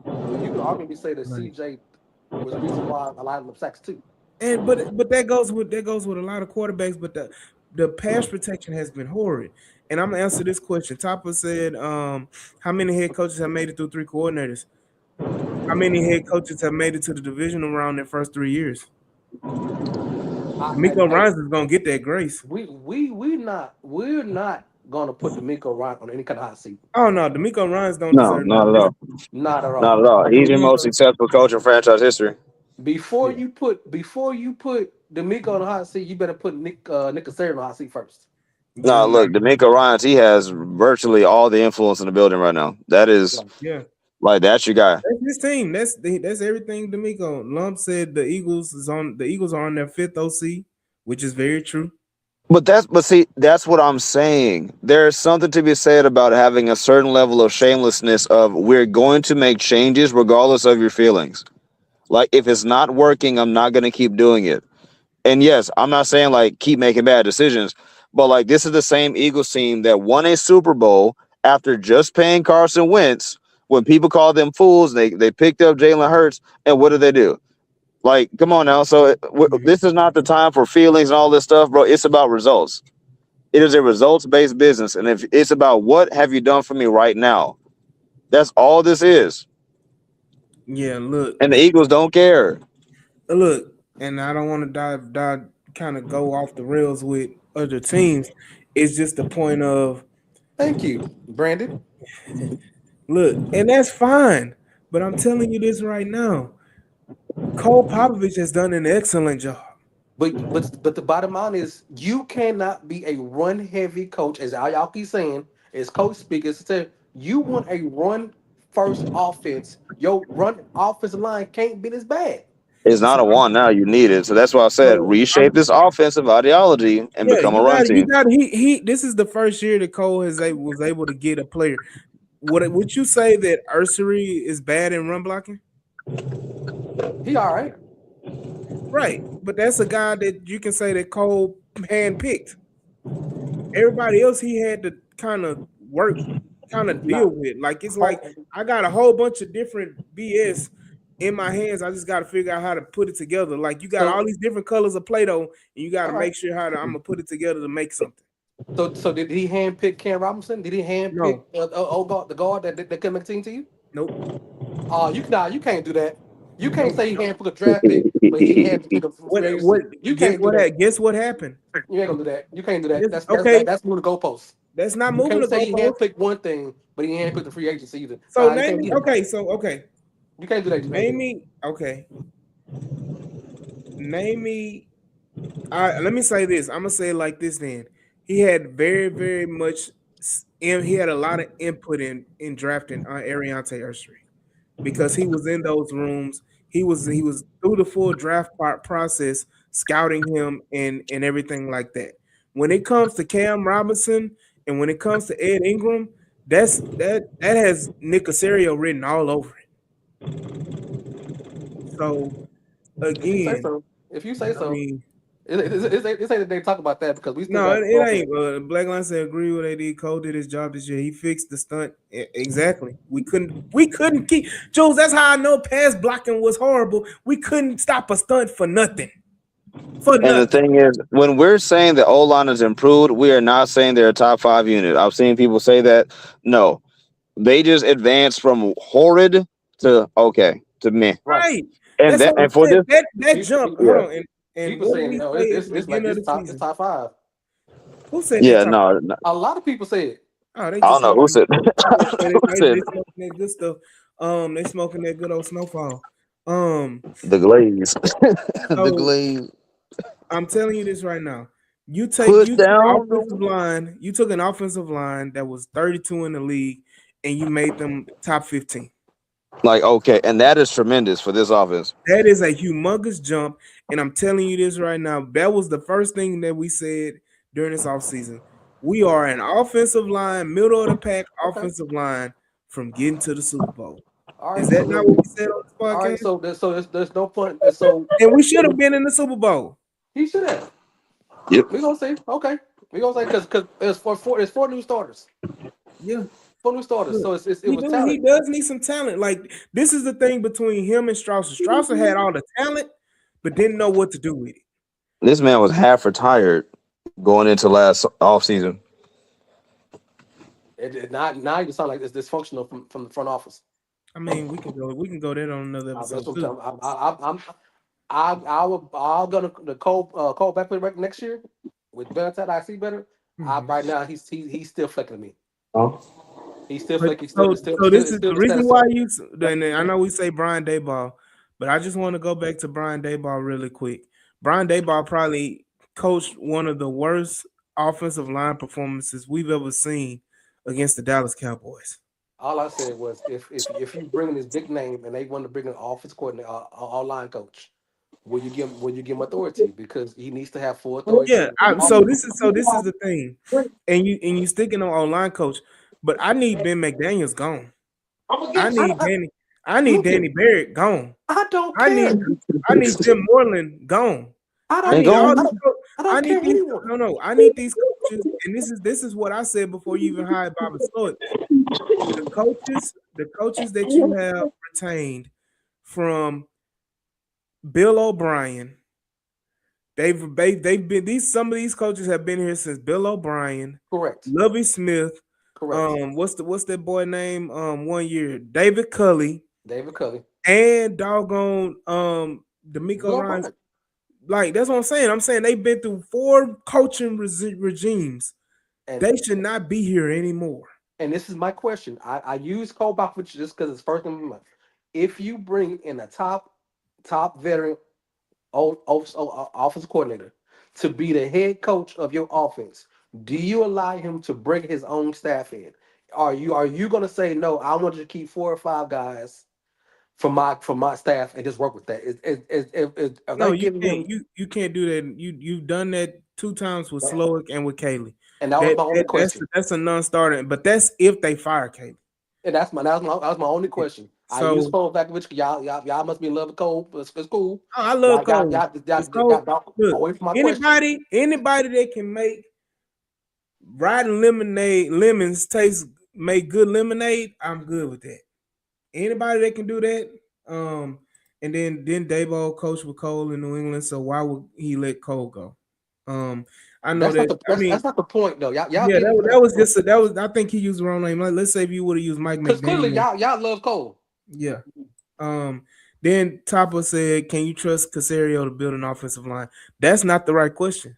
Well, you can arguably say that Right. CJ Was the reason why a lot of them sacks too. And but that goes with a lot of quarterbacks, but the pass protection has been horrid. And I'm gonna answer this question. Topper said, how many head coaches have made it through 3 coordinators? How many head coaches have made it to the divisional round in their first 3 years? D'Amico Hey, Ryans is gonna get that grace. we're not gonna put D'Amico Ryan on any kind of hot seat. Oh no, D'Amico Ryans don't No, deserve not that. at all. Not at Not all. at all. He's the D'Amico most successful coach in franchise history. Before Yeah. you put D'Amico on the hot seat, you better put Nick Casario on the hot seat first. Yeah, No, look, D'Amico Ryans, he has virtually all the influence in the building right now. That is yeah. like that's your guy. That's his team. That's everything. D'Amico Lump said the Eagles are on their 5th OC, which is very true. But see, that's what I'm saying. There's something to be said about having a certain level of shamelessness of we're going to make changes regardless of your feelings. Like if it's not working, I'm not gonna keep doing it. And yes, I'm not saying like keep making bad decisions, but like this is the same Eagles team that won a Super Bowl after just paying Carson Wentz when people called them fools. They picked up Jalen Hurts, and what did they do? Like, come on now. So this is not the time for feelings and all this stuff, bro. It's about results. It is a results-based business, and if it's about what have you done for me right now, that's all this is. Yeah, look, And the Eagles don't care. and I don't want to dive kind of go off the rails with other teams. It's just the point of Thank you, Brandon. look, and that's fine. But I'm telling you this right now. Cole Popovich has done an excellent job. But the bottom line is you cannot be a run heavy coach, as all y'all keep saying, as coach speakers said, you want a run first offense. Your run offensive line can't be this bad. It's not So a one now. You need it. So that's why I said so reshape I'm this offensive ideology and yeah, become a run you team. got he this is the first year that Cole was able to get a player. Would you say that Ursery is bad in run blocking? He all right. Right, but that's a guy that you can say that Cole handpicked. Everybody else he had to kind of work, kind of deal with. Like it's like I got a whole bunch of different BS in my hands. I just got to figure out how to put it together. Like you got all these different colors of Play-Doh, and you got to All make right. sure I'm gonna put it together to make something. So did he handpick Cam Robinson? Did he handpick No, the guard that couldn't make the team to you? nope, You can't do that. You can't nope. say he handpicked a draft pick, but he handpicked a free agency. You can't do that. Guess what happened? You ain't gonna do that. You can't do that. Okay, That's moving the goalposts. that's not You moving can't the say he goalpost. handpicked one thing, but he handpicked the free agency either. So Nah, you name can't me. do that. Okay. You can't do that. Name me. Okay. Name me. Let me say this. I'm gonna say it like this. Then he had very, very much. He had a lot of input in drafting Ariante Ursery because he was in those rooms. He was through the full draft process, scouting him and everything like that. When it comes to Cam Robinson and when it comes to Ed Ingram, that has Nick Casario written all over it. So If you say again, so. If you say I so. mean, It ain't that they talk about that because we still no, got it ain't. Black Line said agree with AD. Cole did his job this year. He fixed the stunt. Exactly. We couldn't keep Jules. That's how I know pass blocking was horrible. We couldn't stop a stunt for nothing. And the thing is, when we're saying the O line is improved, we are not saying they're a top 5 unit. I've seen people say that. No, they just advanced from horrid to okay to meh. Right. And That's that what I'm and for saying. this, That jump. yeah, Hold on. And people what did saying we no, say at it's the like beginning of the it's season? top 5. Who said that yeah, top? no, A lot of people say it. Oh, they I don't just know who said. they Who said smoking that good stuff. They smoking that good old snowfall. the glaze? The So glaze. I'm telling you this right now. You Put took down. offensive line. You took an offensive line that was 32 in the league, and you made them top 15. Like okay, and that is tremendous for this offense. That is a humongous jump, and I'm telling you this right now. That was the first thing that we said during this offseason. We are an offensive line, middle of the pack Okay. offensive line from getting to the Super Bowl. All Is right. that not what we said on this All right. podcast? There's no point. So And we should have been in the Super Bowl. he should have. Yep. We gonna say okay. We gonna say because there's four new starters. Yeah. 4 new starters. So it was He talent. does need some talent. Like this is the thing between him and Strausser. Strausser had all the talent, but didn't know what to do with it. This man was half retired going into last offseason. Now you sound like it's dysfunctional from the front office. I mean, we can go there on another That's episode what too. I'll go to the Cole Beckler right next year with Belichick. I see better. Right now he's still flicking me. He's still But flicking. so this It's is still the reason status why quo. and I know we say Brian Daboll, but I just want to go back to Brian Daboll really quick. Brian Daboll probably coached one of the worst offensive line performances we've ever seen against the Dallas Cowboys. All I said was if you bring in this big name and they want to bring an offense coordinator, all line coach, will you give him authority? Because he needs to have full authority. Yeah, so this is the thing, and you sticking on online coach, but I need Ben McDaniel's gone. I need Danny Barrett gone. I don't I care. need Jim Moreland gone. I don't care these anyone. I need these coaches, and this is what I said before you even hired Bobby Slowick. The coaches that you have retained from Bill O'Brien, they've been some of these coaches have been here since Bill O'Brien, Correct. Lovie Smith, Correct. What's that boy name? 1 year, David Culley, and doggone D'Amico Ryans. Like that's what I'm saying. I'm saying they've been through 4 coaching regimes. And they should not be here anymore. And this is my question. I use Cole Bachwich just because it's first in my mind. If you bring in a top veteran offensive coordinator to be the head coach of your offense, do you allow him to bring his own staff in? Are you going to say no? I want you to keep 4 or 5 guys from my staff and just work with that. No, you can't. You can't do that. You've done that 2 times with Slowick and with Kaylee. And that was my only question. That's a non-starter, but that's if they fire Kaylee. And that was my only question. So, I use Cole Bachwich. Y'all must be in love with Cole. It's cool. Oh, I love Cole. Away from my question. Anybody that can make rotten lemons make good lemonade, I'm good with that. Anybody that can do that, and then Daboll coached with Cole in New England, so why would he let Cole go? I know that's not the point though. Y'all that was I think he used the wrong name. Like, let's say if you would have used Mike McDaniel. Because clearly y'all love Cole. Yeah. Then Topper said, "Can you trust Caserio to build an offensive line?" That's not the right question.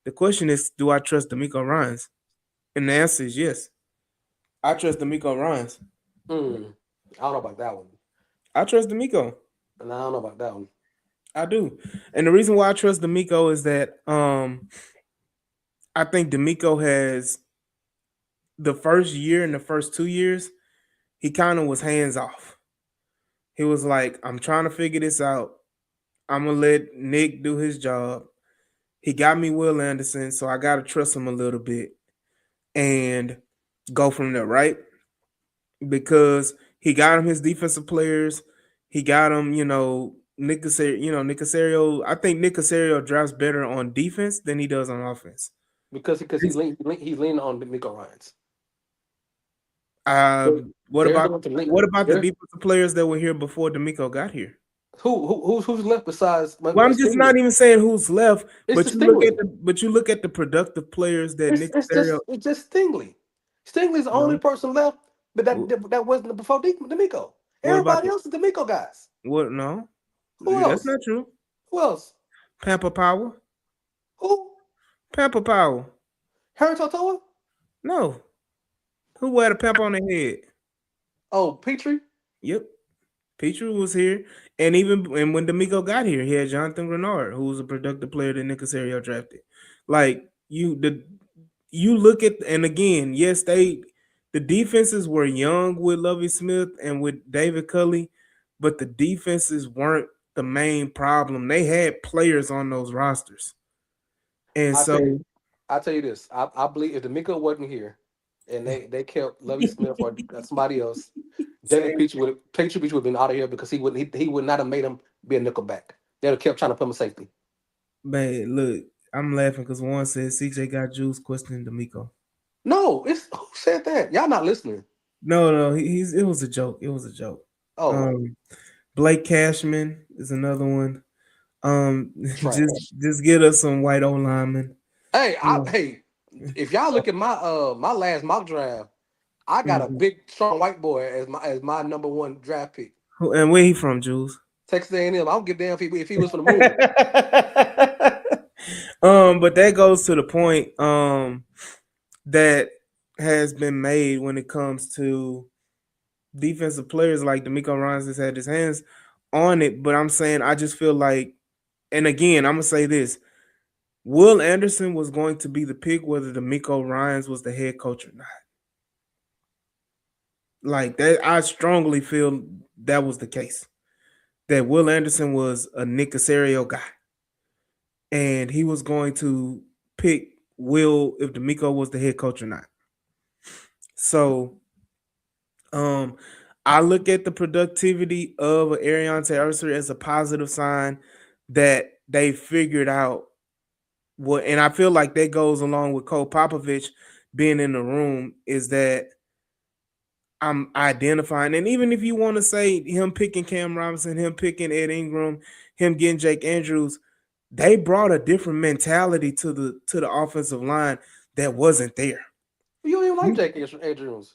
The question is, do I trust D'Amico Ryans? And the answer is yes. I trust D'Amico Ryans. I don't know about that one. I trust D'Amico. And I don't know about that one. I do. And the reason why I trust D'Amico is that I think D'Amico has the first year and the first 2 years, he kind of was hands off. He was like, I'm trying to figure this out. I'm going to let Nick do his job. He got me Will Anderson, so I got to trust him a little bit and go from there, right? Because he got him his defensive players. He got him, Nick Caserio. I think Nick Caserio drafts better on defense than he does on offense. Because he's leaning on D'Amico Ryans. What about the defensive players that were here before D'Amico got here? Who's left besides? Well, I'm just not even saying who's left, but you look at the productive players that Nick Caserio. It's just Stingley. Stingley's the only person left, but that wasn't before D'Amico. Everybody else is D'Amico guys. What? No, who else? That's not true. Who else? Pampa Power. Who? Pampa Power. Harry Totoa? No. Who had a pamper on their head? Oh, Petrie? Yep. Petrie was here. And when D'Amico got here, he had Jonathan Grenard, who was a productive player that Nick Caserio drafted. Like, you look at, and again, yes, the defenses were young with Lovie Smith and with David Culley, but the defenses weren't the main problem. They had players on those rosters. And I'll tell you this. I believe if D'Amico wasn't here and they kept Lovie Smith or somebody else, David Petrie would have been out of here because he would not have made him be a nickelback. They'd have kept trying to put him safety. Man, look, I'm laughing because one says CJ got juice questioning D'Amico. No, who said that? Y'all not listening. No, he's it was a joke. It was a joke. Oh, Blake Cashman is another one. trash. Just get us some white O linemen. Hey, Yeah. if y'all look at my last mock draft, I got a Mhm. big strong white boy as my number one draft pick. And where he from, Jules? Texas A&M. I don't give a damn if he was for the moon. But that goes to the point that has been made when it comes to defensive players like D'Amico Ryans has had his hands on it. But I'm saying I just feel like, and again, I'm gonna say this: Will Anderson was going to be the pick whether D'Amico Ryans was the head coach or not. Like that, I strongly feel that was the case. That Will Anderson was a Nick Casario guy, and he was going to pick Will if D'Amico was the head coach or not. So, um, I look at the productivity of Ariante Arcer as a positive sign that they figured out what, and I feel like that goes along with Cole Popovich being in the room. Is that I'm identifying, and even if you want to say him picking Cam Robinson, him picking Ed Ingram, him getting Jake Andrews, they brought a different mentality to the offensive line that wasn't there. You don't even like Jake Andrews.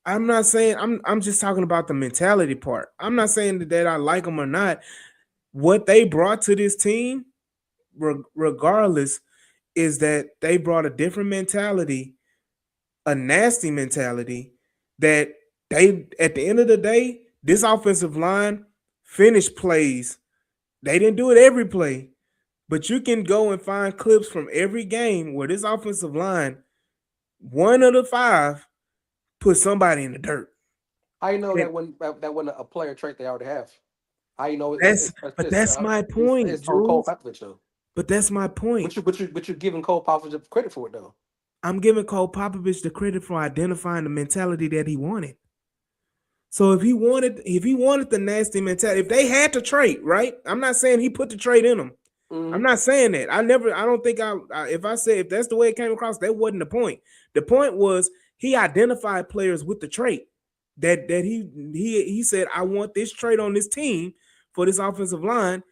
I'm not saying I'm just talking about the mentality part. I'm not saying that I like them or not. What they brought to this team, regardless, is that they brought a different mentality, a nasty mentality that they at the end of the day, this offensive line finished plays. They didn't do it every play, but you can go and find clips from every game where this offensive line, one of the five, put somebody in the dirt. How you know And that when a player trait they already have? How you know that's my point, it's on Cole Jules. Popovich though? But that's my point. But you giving Cole Popovich credit for it though. I'm giving Cole Popovich the credit for identifying the mentality that he wanted. So if he wanted the nasty mentality, if they had to trade, right? I'm not saying he put the trade in them. I'm Mm-hmm. not saying that. I don't think if I say if that's the way it came across, that wasn't the point. The point was he identified players with the trait that he said, I want this trait on this team for this offensive line,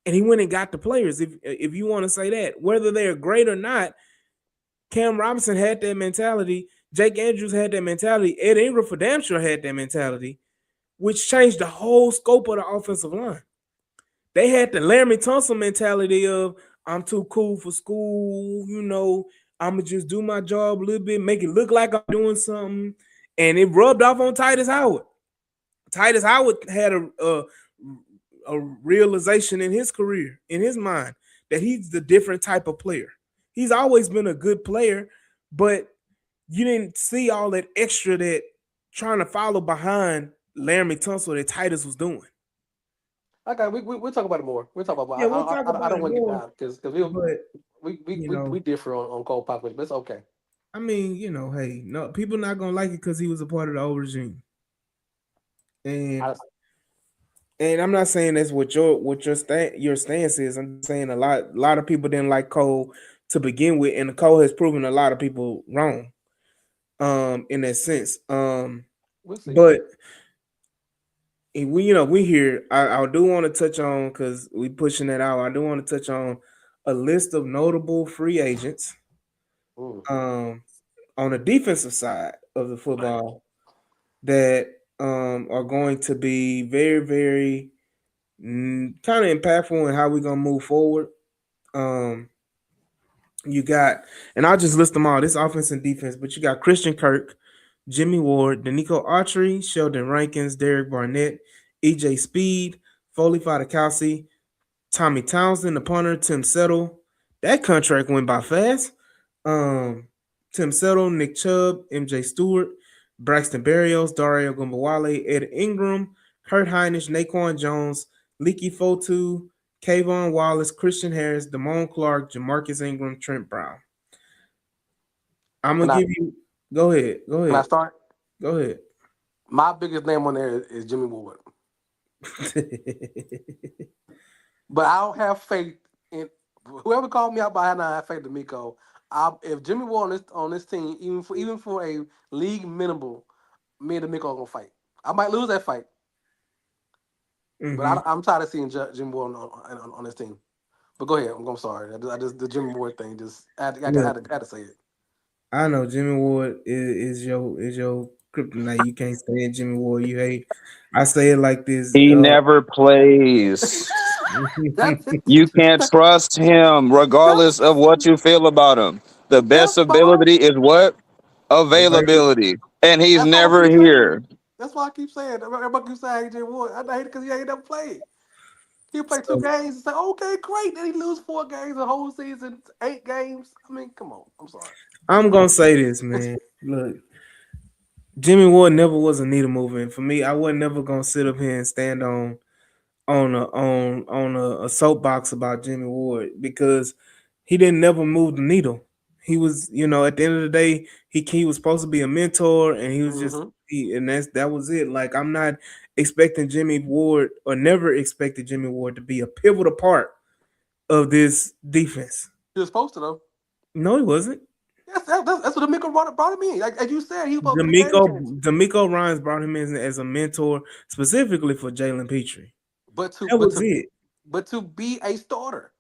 and he went and got the players. If you want to say that, whether they're great or not, Cam Robinson had that mentality. Jake Andrews had that mentality. Ed Ingram for damn sure had that mentality, which changed the whole scope of the offensive line. They had the Laramie Tunsil mentality of I'm too cool for school, I'ma just do my job a little bit, make it look like I'm doing something. And it rubbed off on Titus Howard. Titus Howard had a realization in his career, in his mind, that he's the different type of player. He's always been a good player, but you didn't see all that extra that trying to follow behind Laramie Tunsil that Titus was doing. Okay, we'll talk about it more. We'll talk about. Yeah, we'll talk I about don't it want to get more, down because but we differ on Cole Popovich, but it's okay. I mean, hey, no, people not gonna like it because he was a part of the old regime, and I, and I'm not saying that's what your stance is. I'm saying a lot of people didn't like Cole to begin with, and Cole has proven a lot of people wrong, in that sense. we'll see. But we here. I do want to touch on because we pushing that out. I do want to touch on a list of notable free agents, Mm. on the defensive side of the football that are going to be very, very kind of impactful in how we're gonna move forward. Um, you got, and I'll just list them all. This offense and defense, but you got Christian Kirk, Jimmy Ward, Danico Autry, Sheldon Rankins, Derek Barnett, EJ Speed, Foley Fadakowski, Tommy Townsend, the punter, Tim Settle. That contract went by fast. Um, Tim Settle, Nick Chubb, MJ Stewart, Braxton Berrios, Dario Gumbawale, Ed Ingram, Kurt Hinish, Naquan Jones, Leaky Fotu, Kayvon Wallace, Christian Harris, Damone Clark, Jamarcus Ingram, Trent Brown. I'm Can gonna I give you. Go ahead. Go can I ahead. start? Go ahead. My biggest name on there is Jimmy Ward, but I don't have faith in whoever called me out by not have faith in Miko. If Jimmy Ward on this team, even for a league minimal, me and D'Amico are gonna fight. I might lose that fight, but Mhm. I'm tired of seeing Jimmy Ward on this team. But go ahead. I'm sorry. I just the Jimmy Ward thing. Just I had to say it. I know Jimmy Ward is your kryptonite. You can't stand Jimmy Ward. You hate. I say it like this. He never plays. That's it. You can't trust him, That's regardless of what you feel about him. The best that's fine. ability is what? Available. Availability. And he's That's all I never keep saying. here. That's why I keep saying. Everybody keep saying Jimmy Ward. I hate it because he ain't never played. He play 2 games and say, okay, great. Then he lose 4 games the whole season, 8 games. I mean, come on. I'm sorry. I'm gonna say this, man. Look, Jimmy Ward never was a needle mover, and for me, I wasn't never gonna sit up here and stand on a soapbox about Jimmy Ward because he didn't never move the needle. He was, at the end of the day, he was supposed to be a mentor, and he was just Mm-hmm. and that was it. Like I'm not expecting Jimmy Ward or never expected Jimmy Ward to be a pivotal part of this defense. He was supposed to though. No, he wasn't. Yes, that's what D'Amico brought him in. Like as you said, he was supposed to be the game D'Amico changer. D'Amico Ryans brought him in as a mentor specifically for Jalen Petrie. But to That but was to it. but to be a starter.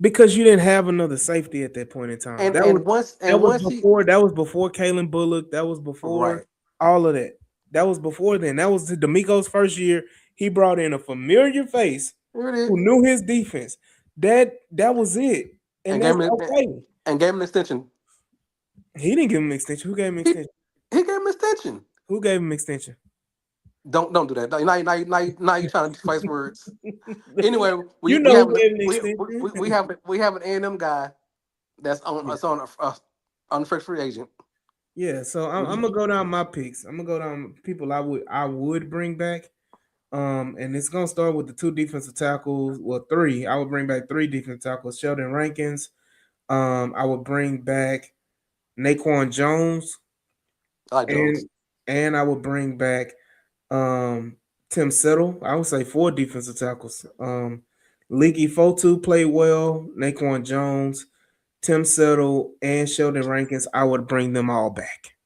Because you didn't have another safety at that point in time. And That was and once that and was once he before Kalen Bullock. That was before right. all of that. That was before then. That was D'Amico's first year. He brought in a familiar face Here it is. who knew his defense. That was it. And And that's gave him okay. and gave him an extension. He didn't give him an extension. Who gave him an He, extension? he gave him an extension. Who gave him an extension? Don't do that. Now you trying to spice words. Anyway, You we know have who gave him an extension. we have an A&M guy that's on the first free agent. Yeah, so I'm gonna go down my picks. I'm gonna go down people I would bring back. And it's gonna start with the 2 defensive tackles. Well, 3. I would bring back 3 defensive tackles. Sheldon Rankins. I would bring back Naquan Jones, I like Jones. and I would bring back Tim Settle. I would say 4 defensive tackles. Leaky Fotu played well. Naquan Jones, Tim Settle, and Sheldon Rankins. I would bring them all back.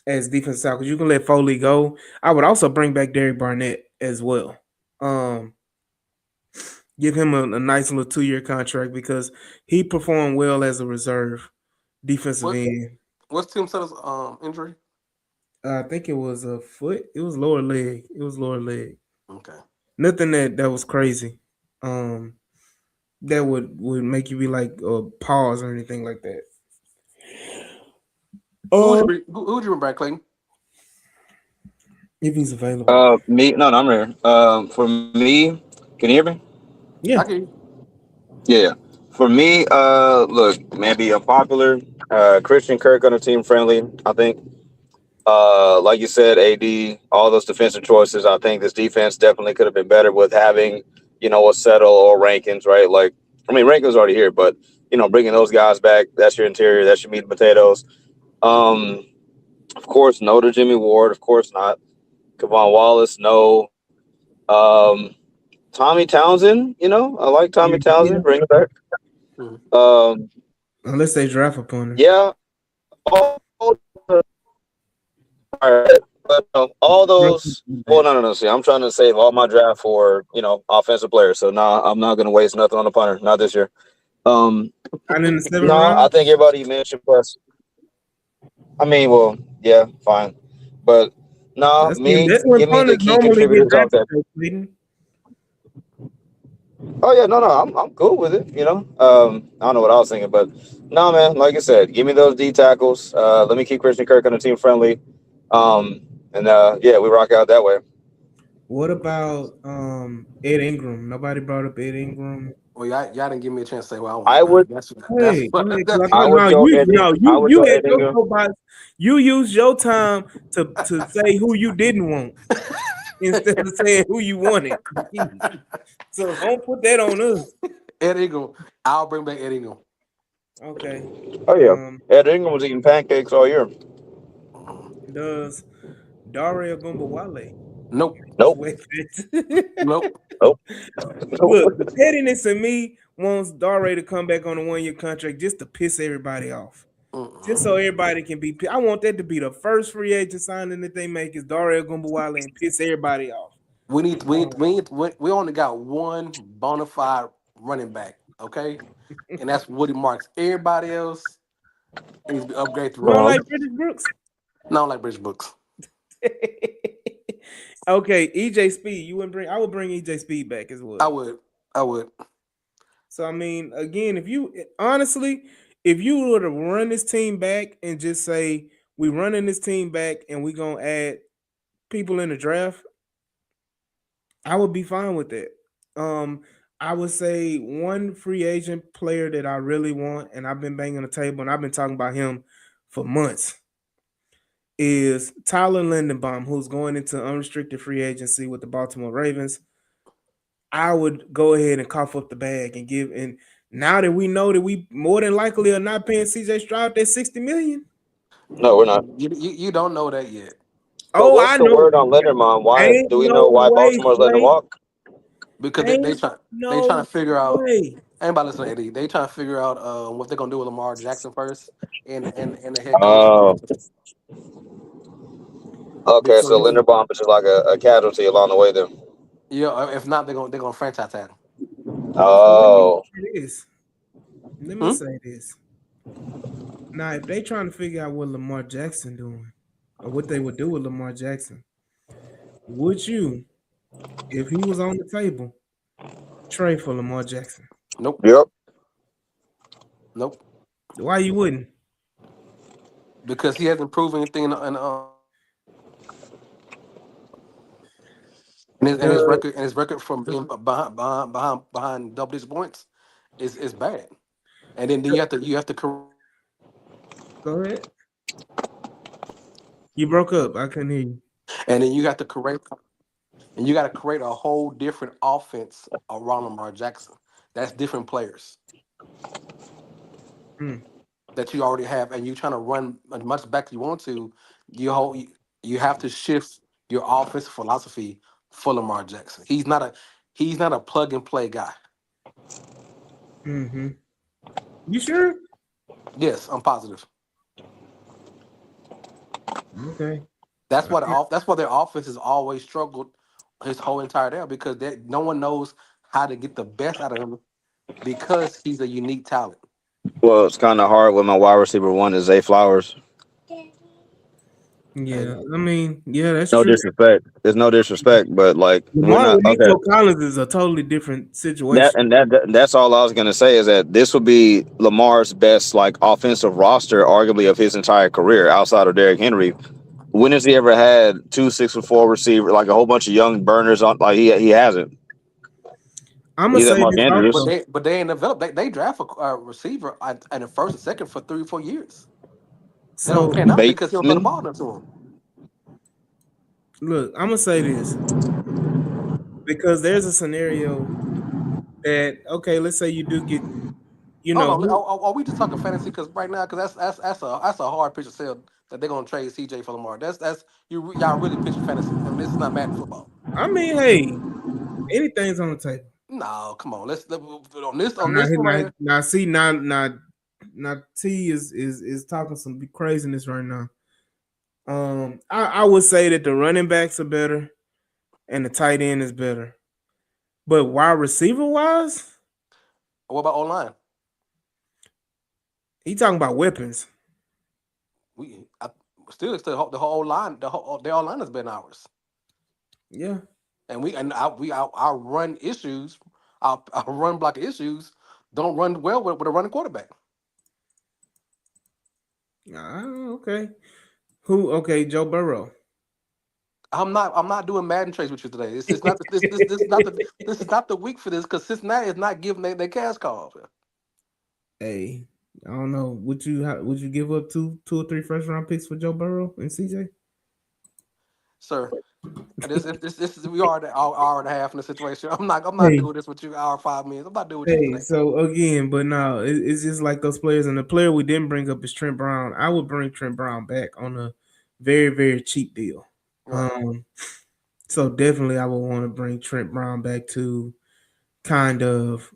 As defensive tackles. You can let Foley go. I would also bring back Derek Barnett as well. Give him a nice little 2-year contract because he performed well as a reserve defensive What end. what's Tim Settle's injury? I think it was a foot. It was lower leg. It was lower leg. Okay. Nothing that was crazy. That would make you be like pause or anything like that. Who would you bring back, Clayton? If he's available. Me? No, I'm here. For me, can you hear me? Yeah. I can. Yeah. For me, look, maybe unpopular. Christian Kirk on a team friendly. I think. Like you said, AD, all those defensive choices. I think this defense definitely could have been better with having, a Settle or Rankins, right? Like, I mean, Rankins already here, but bringing those guys back. That's your interior. That's your meat and potatoes. Of course, no to Jimmy Ward. Of course not. Kevon Wallace, no. Tommy Townsend, I like Tommy Townsend. Bring it back. Unless they draft upon him. Yeah. All right. But all those. Well, no. See, I'm trying to save all my draft for offensive players. So I'm not going to waste nothing on the punter. Not this year. And in the 7th No, round? I think everybody you mentioned plus. I mean, well, yeah, fine, but no, That's give me the punters key normally contributors get off that. drafted. Oh yeah, no, I'm cool with it. I don't know what I was thinking, but no, man, like I said, give me those D tackles. Let me keep Christian Kirk on the team friendly. Yeah, we rock out that way. What about Ed Ingram? Nobody brought up Ed Ingram. Well, y'all didn't give me a chance to say what I want. I would. Hey, I would go Ed Ingram. you had your soapbox. You used your time to say who you didn't want instead of saying who you wanted. So don't put that on us. Ed Ingram. I'll bring back Ed Ingram. Okay. Oh yeah, Ed Ingram was eating pancakes all year. Does Dario Gumbawale? Nope. Nope. Nope. Look, the pettiness in me wants Dario to come back on a 1-year contract just to piss everybody off. Just so everybody can be. I want that to be the first free agent signing that they make is Dario Gumbawale and piss everybody off. We only got one bona fide running back, okay, and that's Woody Marks. Everybody else needs to be upgraded to You don't running Uh-huh. like back. British Brooks? No, I don't like British Books. Okay, EJ Speed. You wouldn't bring. I would bring EJ Speed back as I well. would, I would. So I mean, again, if you honestly, if you were to run this team back and just say we running this team back and we gonna add people in the draft, I would be fine with that. Um, I would say one free agent player that I really want, and I've been banging the table and I've been talking about him for months, is Tyler Lindenbaum, who's going into unrestricted free agency with the Baltimore Ravens. I would go ahead and cough up the bag and give. And now that we know that we more than likely are not paying CJ Stroud that 60 million. No, we're not. You don't know that yet But Oh, what's I the know. word on Linderbaum? Why Ain't do we know no why way, Baltimore's letting him Slay. walk? because Ain't they trying no to figure out. way. Anybody listen to Eddie? They trying to figure out what they're gonna do with Lamar Jackson first, and the head coach Oh, okay. So because Linderbaum is just like a casualty along the way then. yeah, if not they're gonna franchise tag him. So let me Oh, say this. Let me Hmm? say this. Now, if they trying to figure out what Lamar Jackson doing or what they would do with Lamar Jackson, would you, if he was on the table, trade for Lamar Jackson? Nope, yep. nope. Why you wouldn't? Because he hasn't proven anything The and his record from being behind double digit points is bad. And then Go ahead. You broke up. I couldn't hear you. and then you have to correct and you got to create a whole different offense around Lamar Jackson. That's different players Hmm. that you already have, and you trying to run as much back as you want to. You have to shift your offense philosophy for Lamar Jackson. He's not a plug and play guy. Mm-hmm. You sure? Yes, I'm positive. Okay. That's why their offense has always struggled his whole entire day because no one knows how to get the best out of him because he's a unique talent. Well, it's kind of hard when my wide receiver one is Zay Flowers. Yeah. And I mean, yeah, that's No true. disrespect. There's no disrespect, but like we're Lamar not with okay. Nico Collins is a totally different That situation. and that's all I was gonna say is that this would be Lamar's best like offensive roster, arguably of his entire career, outside of Derrick Henry. When has he ever had 2 6 4 receiver like a whole bunch of young burners on? Like he hasn't. I'm gonna He's at say Mark this Andrews. also. but they ain't developed. They draft a receiver in the first and second for 3 or 4 years. They don't So pan out because he don't throw the Bateman. ball enough to him. look, I'm gonna say this because there's a scenario that okay, let's say you do get, Hold on, who are we just talking fantasy? Because right now, because that's a hard pitch to sell that they're gonna trade CJ for Lamar. That's y'all really pitching fantasy. I mean, this is not Madden football. I mean, hey, anything's on the table. No, come on. On Now, this one right here. now, see, now, T is talking some craziness right now. I would say that the running backs are better and the tight end is better, but wide receiver wise, What about online? he talking about weapons. We I, still the whole line their whole line has been ours, Yeah, and our run issues, our run block issues don't run well with a running quarterback. okay. Who? Okay, Joe Burrow. I'm not doing Madden trades with you today. This is not the week for this because Cincinnati is not giving their cash calls. Hey, I don't know. Would you give up two or three first round picks for Joe Burrow and CJ? Sir. This is we are an hour and a half in the situation. I'm not Hey, doing this with you hour 5 minutes. I'm not doing with you hey. today. So again, but no, it's just like those players, and the player we didn't bring up is Trent Brown. I would bring Trent Brown back on a very very cheap deal. Right. Um, so definitely I would want to bring Trent Brown back to kind of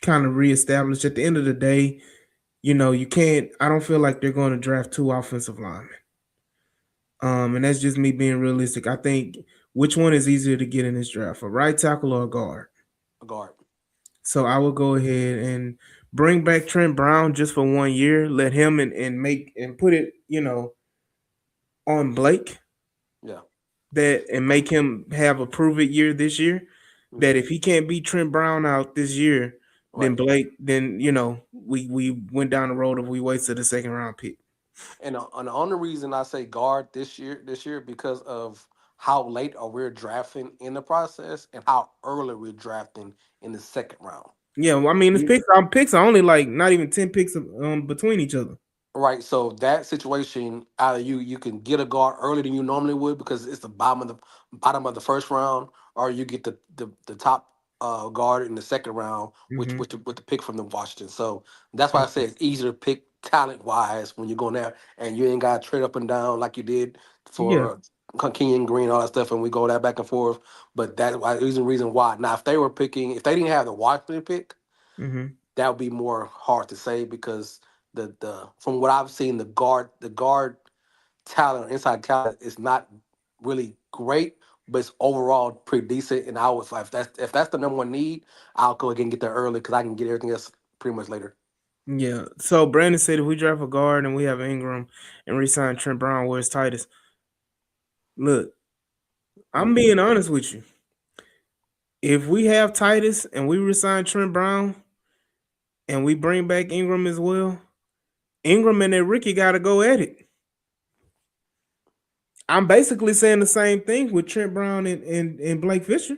kind of reestablish. At the end of the day, you can't. I don't feel like they're going to draft 2 offensive linemen. And that's just me being realistic. I think which one is easier to get in this draft, a right tackle or a guard? A guard. So I will go ahead and bring back Trent Brown just for 1 year. Let him and make and put it, on Blake Yeah. that and make him have a prove it year this year. That if he can't beat Trent Brown out this year, then Right. Blake, then we went down the road of we wasted a second round pick. And the only reason I say guard this year because of how late are we're drafting in the process and how early we're drafting in the second round. Yeah, well, I mean, the You- picks are only like not even 10 picks between each other. Right. So that situation, either you can get a guard earlier than you normally would because it's the bottom of the first round, or you get the top guard in the second round, which Hmm. with the pick from the Washington. So that's why I say Okay. it's easier to pick talent wise when you're going there, and you ain't got to trade up and down like you did Yeah. for Kenyon Green, all that stuff, and we go that back and forth. But that's why is the reason why. Now, if they didn't have the Washington pick, Hmm. that would be more hard to say because the from what I've seen, the guard talent or inside talent is not really great, but it's overall pretty decent. And I was like, if that's the number one need, I'll go again and get there early because I can get everything else pretty much later. Yeah. So Brandon said if we draft a guard and we have Ingram and resign Trent Brown, where's Titus? Look, I'm Mm. being honest with you. If we have Titus and we resign Trent Brown and we bring back Ingram as well, Ingram and that Ricky got to go at it. I'm basically saying the same thing with Trent Brown and Blake Fisher.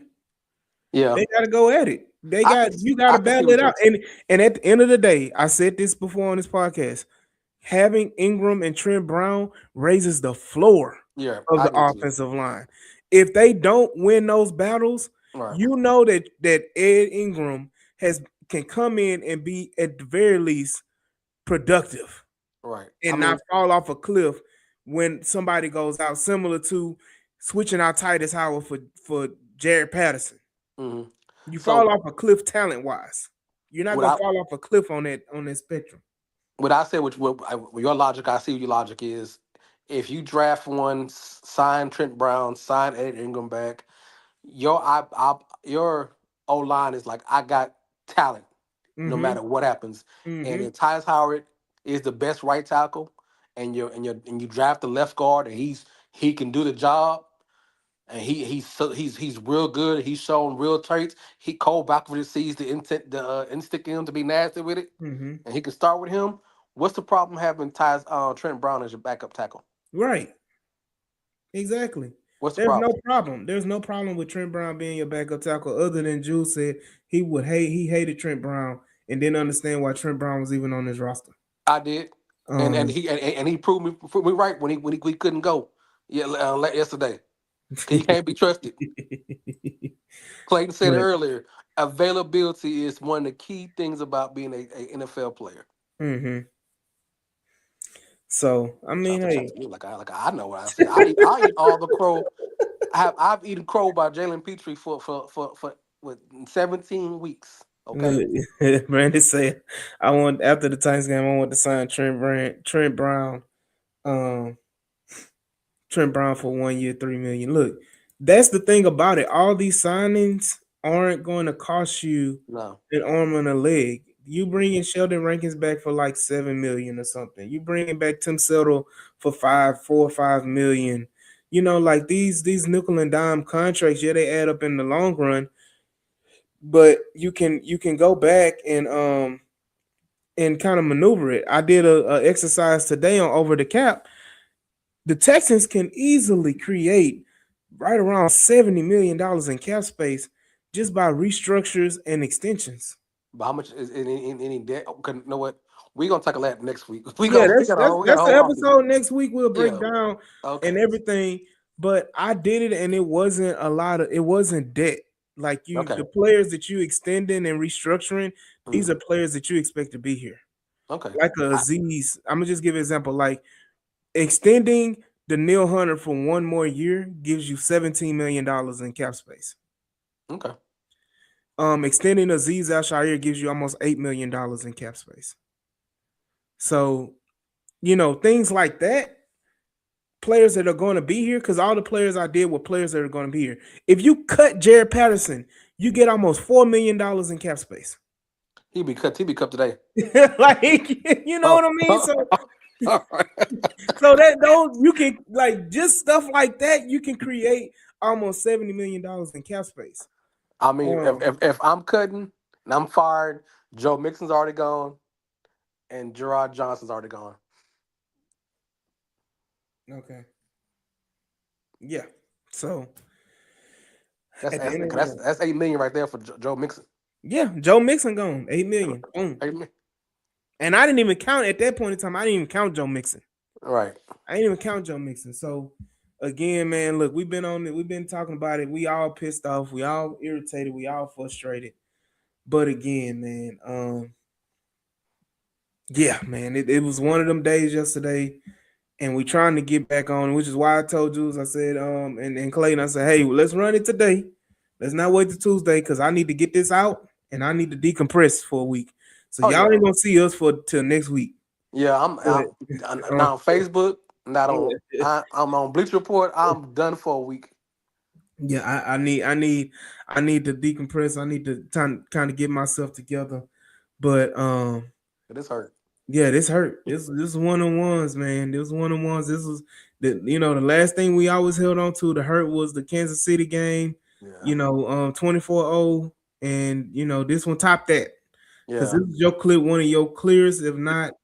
Yeah, They got to go at it. I can You got I to can see battle what it you're out. And at the end of the day, I said this before on this podcast. Having Ingram and Trent Brown raises the floor yeah, of I the get what you. offensive line. If they don't win those battles, Right, you know that Ed Ingram can come in and be at the very least productive right. I and not mean, fall off a cliff when somebody goes out, similar to switching out Titus Howard for Jared Patterson. mhm. You fall So off a cliff talent wise. You're not what gonna I fall off a cliff on that spectrum. what I said, with your logic, I see what your logic is. If you draft one, sign Trent Brown, sign Ed Ingram back, your O line is like I got talent no Mm-hmm. matter what happens. And Mm-hmm. if Tyus Howard is the best right tackle, and you draft the left guard and he can do the job, and he's real good. He's shown real traits. Cole Balkovich sees the instinct in him to be nasty with it, Mm-hmm. and he can start with him. What's the problem having Trent Brown as your backup tackle? Right. Exactly. What's the There's no problem? problem. There's no problem with Trent Brown being your backup tackle, other than Jules said he hated Trent Brown and didn't understand why Trent Brown was even on his roster. I did, and Um, he proved me right when he couldn't go. Yeah, yesterday. He can't be trusted. Clayton said but earlier, availability is one of the key things about being a NFL player. hmm So I Shout mean, to hey, me like I know what I said. I eat all the crow. I've eaten crow by Jalen Petrie for what 17 weeks. Okay. look, Brandon said I want after the Titans game, I want to sign um, Trent Brown for 1 year, 3 million. Look, that's the thing about it. All these signings aren't going to cost you No. an arm and a leg. You bringing Sheldon Rankins back for like 7 million or something. You bringing back Tim Settle for 4 or 5 million. Like these nickel and dime contracts, yeah, they add up in the long run. But you can go back and kind of maneuver it. I did a exercise today on over the cap. The Texans can easily create right around $70 million in cap space just by restructures and extensions. But how much is in any debt? Okay, you know what? We're gonna tackle that next week. We Yeah, go. We that's got a that's whole we got a that's the whole offseason. episode next week. We'll break Yeah. down and Okay. everything. But I did it, and it wasn't it wasn't debt. Like Okay. the players that you extending and restructuring, these Mhm. are players that you expect to be here. Okay. Like a Aziz, I'm gonna just give an example. Like extending the Neil Hunter for 1 more year gives you $17 million in cap space. Okay. Extending Aziz Al-Shaair gives you almost $8 million in cap space. So, things like that. Players that are going to be here, because all the players I did were players that are going to be here. If you cut Jared Patterson, you get almost $4 million in cap space. He be cut today. Like, you know what I mean? So, All right. so that those you can just stuff like that, you can create almost $70 million in cap space. I mean, if I'm cutting and I'm fired, Joe Mixon's already gone, and Gerard Johnson's already gone. Okay. Yeah. So That's at the end of the day, that's $8 million right there for Joe Mixon. yeah, Joe Mixon gone, $8 million. Boom. And I didn't even count at that point in time. I didn't even count Joe Mixon. Right. I didn't even count Joe Mixon. So again, man, look, we've been on it. We've been talking about it. We all pissed off. We all irritated. We all frustrated. But again, man, yeah, man, it was one of them days yesterday, and we trying to get back on, which is why I told you, I said, and Clayton, I said, hey, let's run it today. Let's not wait till Tuesday, because I need to get this out and I need to decompress for a week. So y'all ain't gonna see us till next week. Yeah, I'm now on Facebook. I'm on Bleach Report. I'm done for a week. Yeah, I need to decompress. I need to kind of get myself together. But This hurt. yeah, this hurt. This one-on-ones, man. This one-on-ones. This was the last thing we always held on to. The hurt was the Kansas City game. Yeah. 24-0, and this one topped that. Because Yeah. this is one of your clearest, if not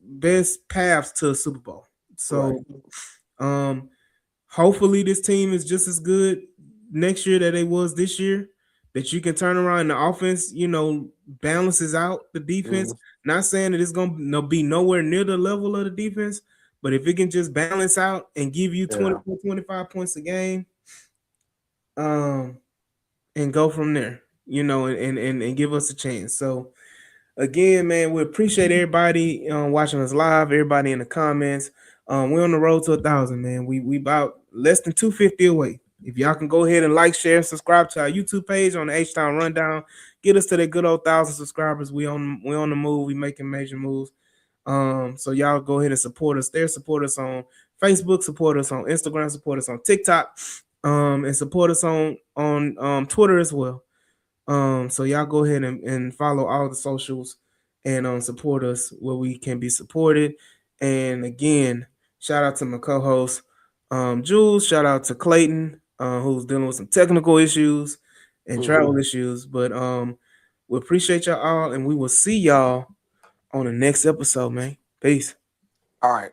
best paths to a Super Bowl. So hopefully this team is just as good next year that it was this year, that you can turn around and the offense, balances out the defense. Not saying that it's going to be nowhere near the level of the defense, but if it can just balance out and give you 24, 25 points a game, and go from there, and give us a chance. So again, man, we appreciate everybody watching us live, everybody in the comments. We're on the road to 1,000, man. We about less than 250 away. If y'all can go ahead and like, share, and subscribe to our YouTube page on the H-Town Rundown, get us to that good old 1,000 subscribers. We on the move. We making major moves. So y'all go ahead and support us there. Support us on Facebook. Support us on Instagram. Support us on TikTok. And support us on Twitter as well. So y'all go ahead and follow all the socials and support us where we can be supported. And again, shout out to my co-host Jules. Shout out to Clayton, who's dealing with some technical issues and travel issues. But we appreciate y'all all, and we will see y'all on the next episode, man. Peace. All right.